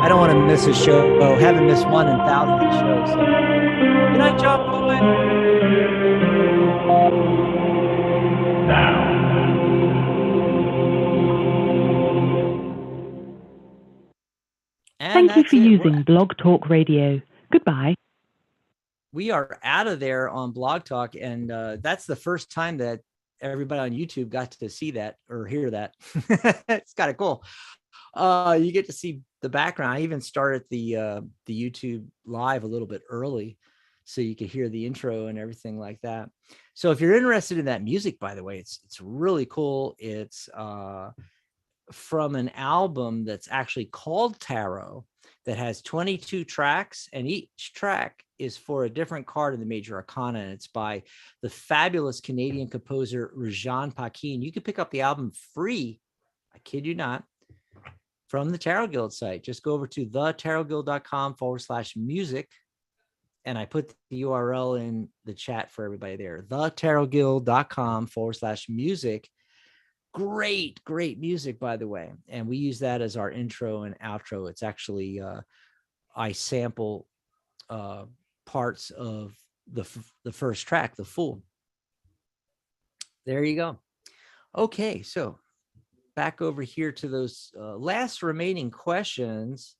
I don't want to miss a show. Oh, haven't missed one in thousands of shows. So. Good night, John Boy. Thank you for using Blog Talk Radio. Goodbye. We are out of there on Blog Talk, and that's the first time that everybody on YouTube got to see that or hear that. It's kind of cool. You get to see the background. I even started the YouTube live a little bit early so you could hear the intro and everything like that. So if you're interested in that music, by the way, it's really cool. It's from an album that's actually called Tarot that has 22 tracks, and each track is for a different card in the major arcana. And it's by the fabulous Canadian composer Rajan Paquin. You can pick up the album free, I kid you not, from the Tarot Guild site. Just go over to thetarotguild.com/music. And I put the URL in the chat for everybody there. thetarotguild.com/music. Great music, by the way. And we use that as our intro and outro. It's actually, I sample parts of the first track, the Fool. There you go. Okay, so back over here to those last remaining questions.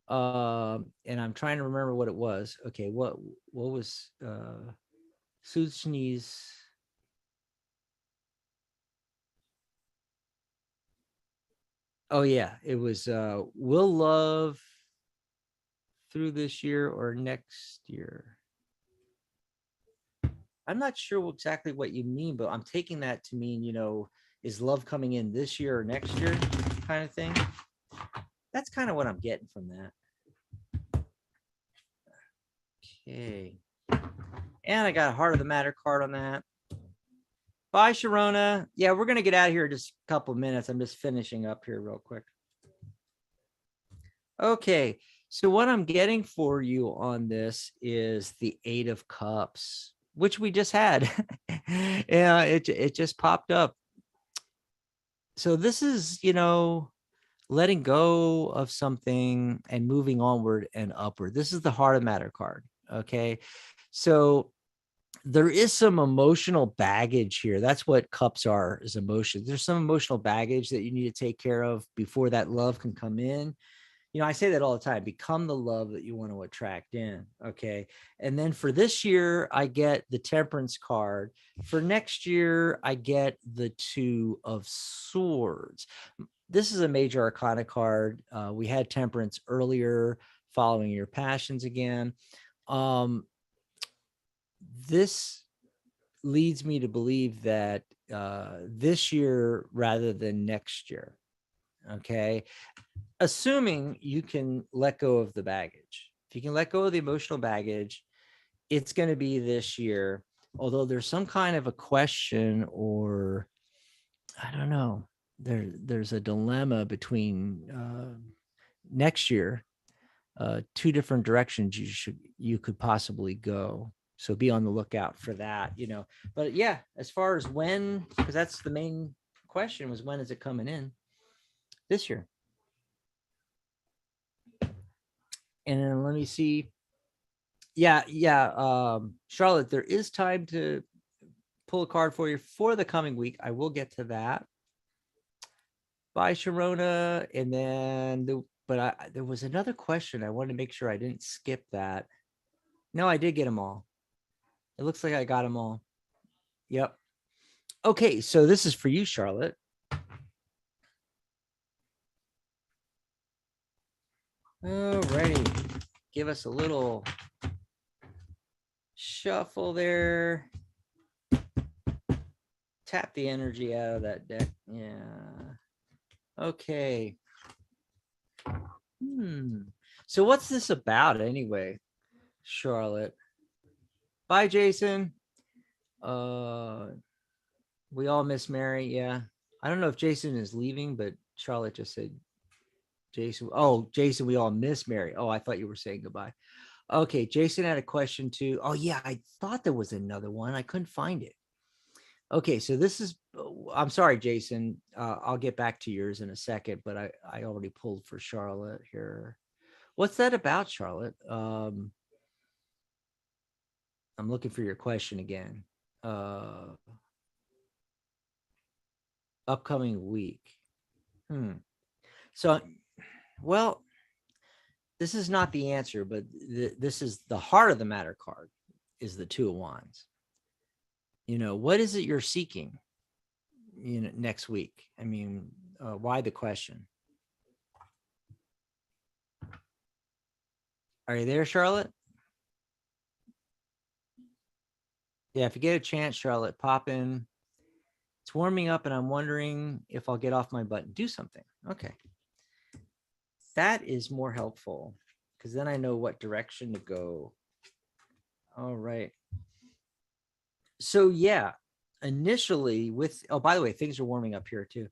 And I'm trying to remember what it was. Okay, what was Suchni's? Oh yeah, it was will love through this year or next year. I'm not sure exactly what you mean, but I'm taking that to mean, is love coming in this year or next year kind of thing. That's kind of what I'm getting from that. Okay. And I got a Heart of the Matter card on that. Bye, Sharona. Yeah, we're going to get out of here in just a couple of minutes. I'm just finishing up here real quick. Okay, so what I'm getting for you on this is the 8 of Cups, which we just had. Yeah, it just popped up. So this is, letting go of something and moving onward and upward. This is the Heart of Matter card. Okay, so there is some emotional baggage here. That's what cups are, is emotion. There's some emotional baggage that you need to take care of before that love can come in. I say that all the time. Become the love that you want to attract in. Okay. And then for this year, I get the Temperance card. For next year, I get the 2 of Swords. This is a major arcana card. We had Temperance earlier, following your passions again. This leads me to believe that this year rather than next year. Okay. Assuming you can let go of the baggage. If you can let go of the emotional baggage, it's going to be this year. Although there's some kind of a question, or I don't know, there's a dilemma between next year, two different directions you could possibly go. So be on the lookout for that, But yeah, as far as when, because that's the main question, was when is it coming in this year? And then let me see. Yeah. Charlotte, there is time to pull a card for you for the coming week. I will get to that. Bye, Sharona. And then there was another question. I wanted to make sure I didn't skip that. No, I did get them all. It looks like I got them all. Yep. Okay, so this is for you, Charlotte. All righty. Give us a little shuffle there. Tap the energy out of that deck. Yeah. Okay. So what's this about anyway, Charlotte? Bye, Jason. We all miss Mary. Yeah. I don't know if Jason is leaving, but Charlotte just said Jason. Oh, Jason, we all miss Mary. Oh, I thought you were saying goodbye. Okay, Jason had a question too. Oh yeah, I thought there was another one. I couldn't find it. Okay, so this is, I'm sorry, Jason. I'll get back to yours in a second, but I already pulled for Charlotte here. What's that about, Charlotte? I'm looking for your question again. Upcoming week. So, well, this is not the answer, but this is the heart of the matter card, is the Two of Wands. What is it you're seeking, next week? I mean, why the question? Are you there, Charlotte? Yeah, if you get a chance, Charlotte, pop in. It's warming up and I'm wondering if I'll get off my butt and do something. Okay. That is more helpful because then I know what direction to go. All right. So yeah, initially oh, by the way, things are warming up here too.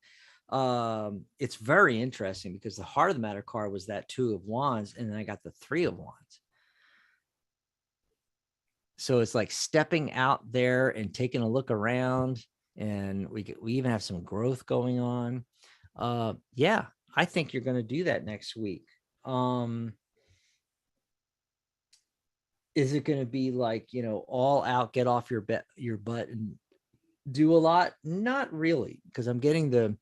It's very interesting because the heart of the matter card was that Two of Wands, and then I got the Three of Wands. So it's like stepping out there and taking a look around, and we even have some growth going on. Yeah, I think you're going to do that next week. Is it going to be like, all out, get off your butt and do a lot? Not really, because I'm getting the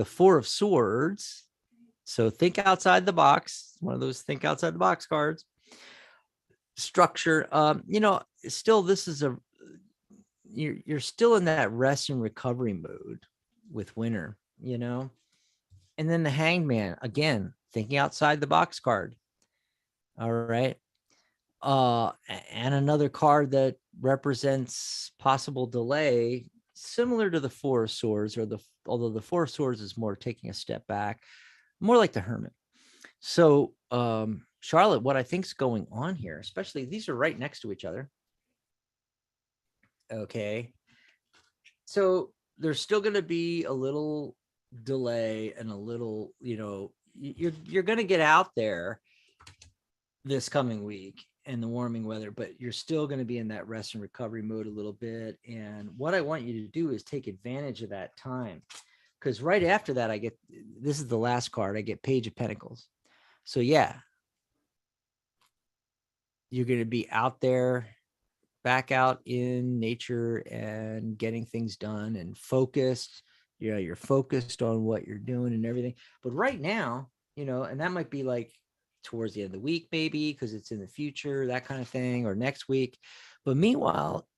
Four of Swords. So think outside the box. One of those think outside the box cards. Structure. Still, this is you're still in that rest and recovery mode with winter, and then the Hangman, again, thinking outside the box card. All right. And another card that represents possible delay, similar to the Four of Swords, although the Four of Swords is more taking a step back, more like the Hermit. So, Charlotte, what I think is going on here, especially these are right next to each other. Okay. So there's still going to be a little delay and a little, you're going to get out there this coming week and the warming weather, but you're still going to be in that rest and recovery mode a little bit. And what I want you to do is take advantage of that time, because right after that, this is the last card. I get Page of Pentacles. So yeah, you're going to be out there, back out in nature and getting things done and focused. You're focused on what you're doing and everything. But right now, and that might be like towards the end of the week, maybe, because it's in the future, that kind of thing, or next week. But meanwhile,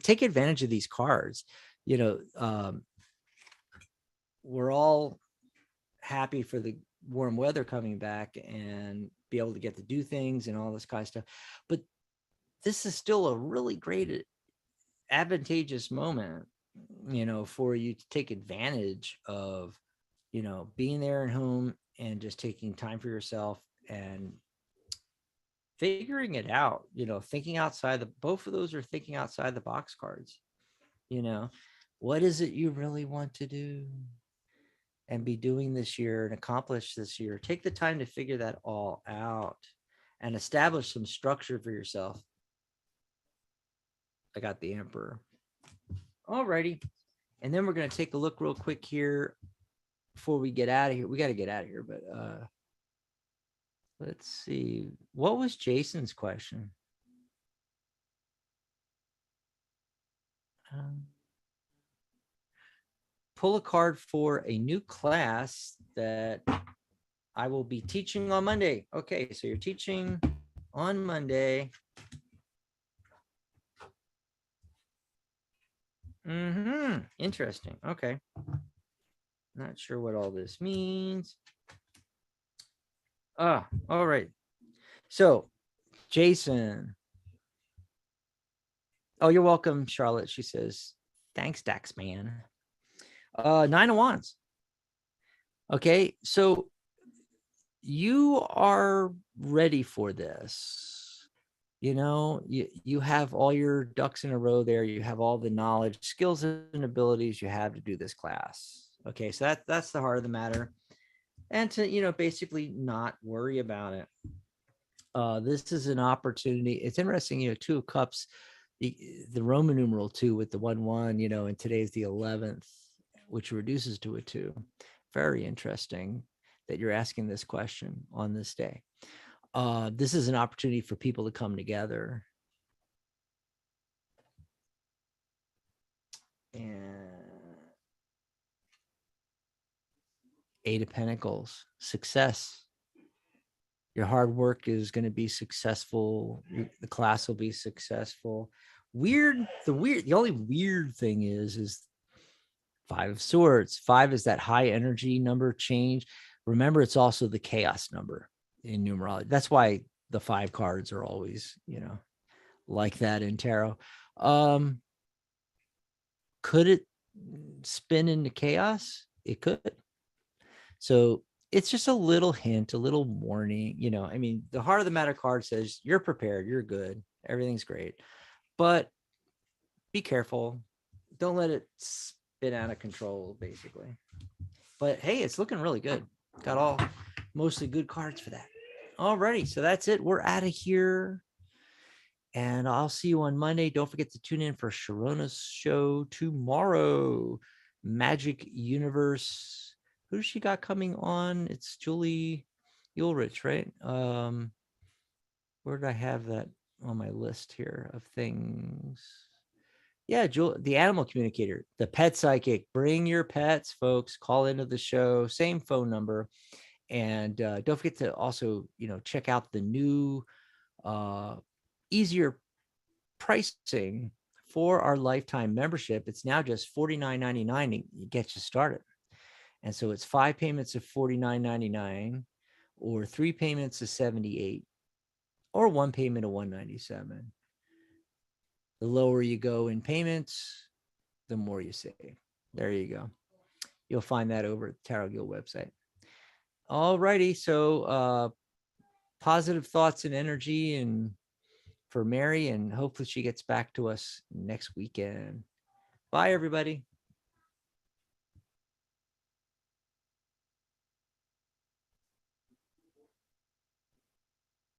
take advantage of these cards. We're all happy for the warm weather coming back and be able to get to do things and all this kind of stuff. But this is still a really great, advantageous moment, for you to take advantage of being there at home and just taking time for yourself and figuring it out, thinking outside both of those are thinking outside the box cards. What is it you really want to do and be doing this year and accomplish this year? Take the time to figure that all out and establish some structure for yourself. I got the Emperor. All righty. And then we're going to take a look real quick here before we get out of here. We got to get out of here, but let's see. What was Jason's question? Pull a card for a new class that I will be teaching on Monday. Okay, so you're teaching on Monday. Interesting. Okay. Not sure what all this means. All right. So, Jason. Oh, you're welcome, Charlotte. She says, thanks, Dax, man. 9 of Wands. Okay, so you are ready for this. You have all your ducks in a row there. You have all the knowledge, skills, and abilities you have to do this class. Okay, so that's the heart of the matter. And to, basically not worry about it. This is an opportunity. It's interesting, 2 of Cups, the Roman numeral 2 with the 1-1, and today's the 11th, which reduces to a 2. Very interesting that you're asking this question on this day. This is an opportunity for people to come together. And 8 of Pentacles, success. Your hard work is going to be successful. The class will be successful. The only weird thing is 5 of Swords. 5 is that high energy number change. Remember, it's also the chaos number in numerology. That's why the 5 cards are always, like that in tarot. Could it spin into chaos? It could. So it's just a little hint, a little warning. The heart of the matter card says you're prepared, you're good, everything's great, but be careful. Don't let it spin out of control, basically. But hey, it's looking really good. Got all mostly good cards for that. Alrighty, so that's it. We're out of here. And I'll see you on Monday. Don't forget to tune in for Sharona's show tomorrow. Magic Universe. Who does she got coming on? It's Julie Ulrich, right? Where did I have that on my list here of things? Yeah, the animal communicator, the pet psychic. Bring your pets, folks. Call into the show. Same phone number. And don't forget to also, check out the new, easier pricing for our lifetime membership. It's now just $49.99 to get you started. And so it's 5 payments of $49.99 or 3 payments of $78 or 1 payment of $197. The lower you go in payments, the more you save. There you go. You'll find that over at the Tarot Guild website. All righty. So positive thoughts and energy and for Mary, and hopefully she gets back to us next weekend. Bye, everybody.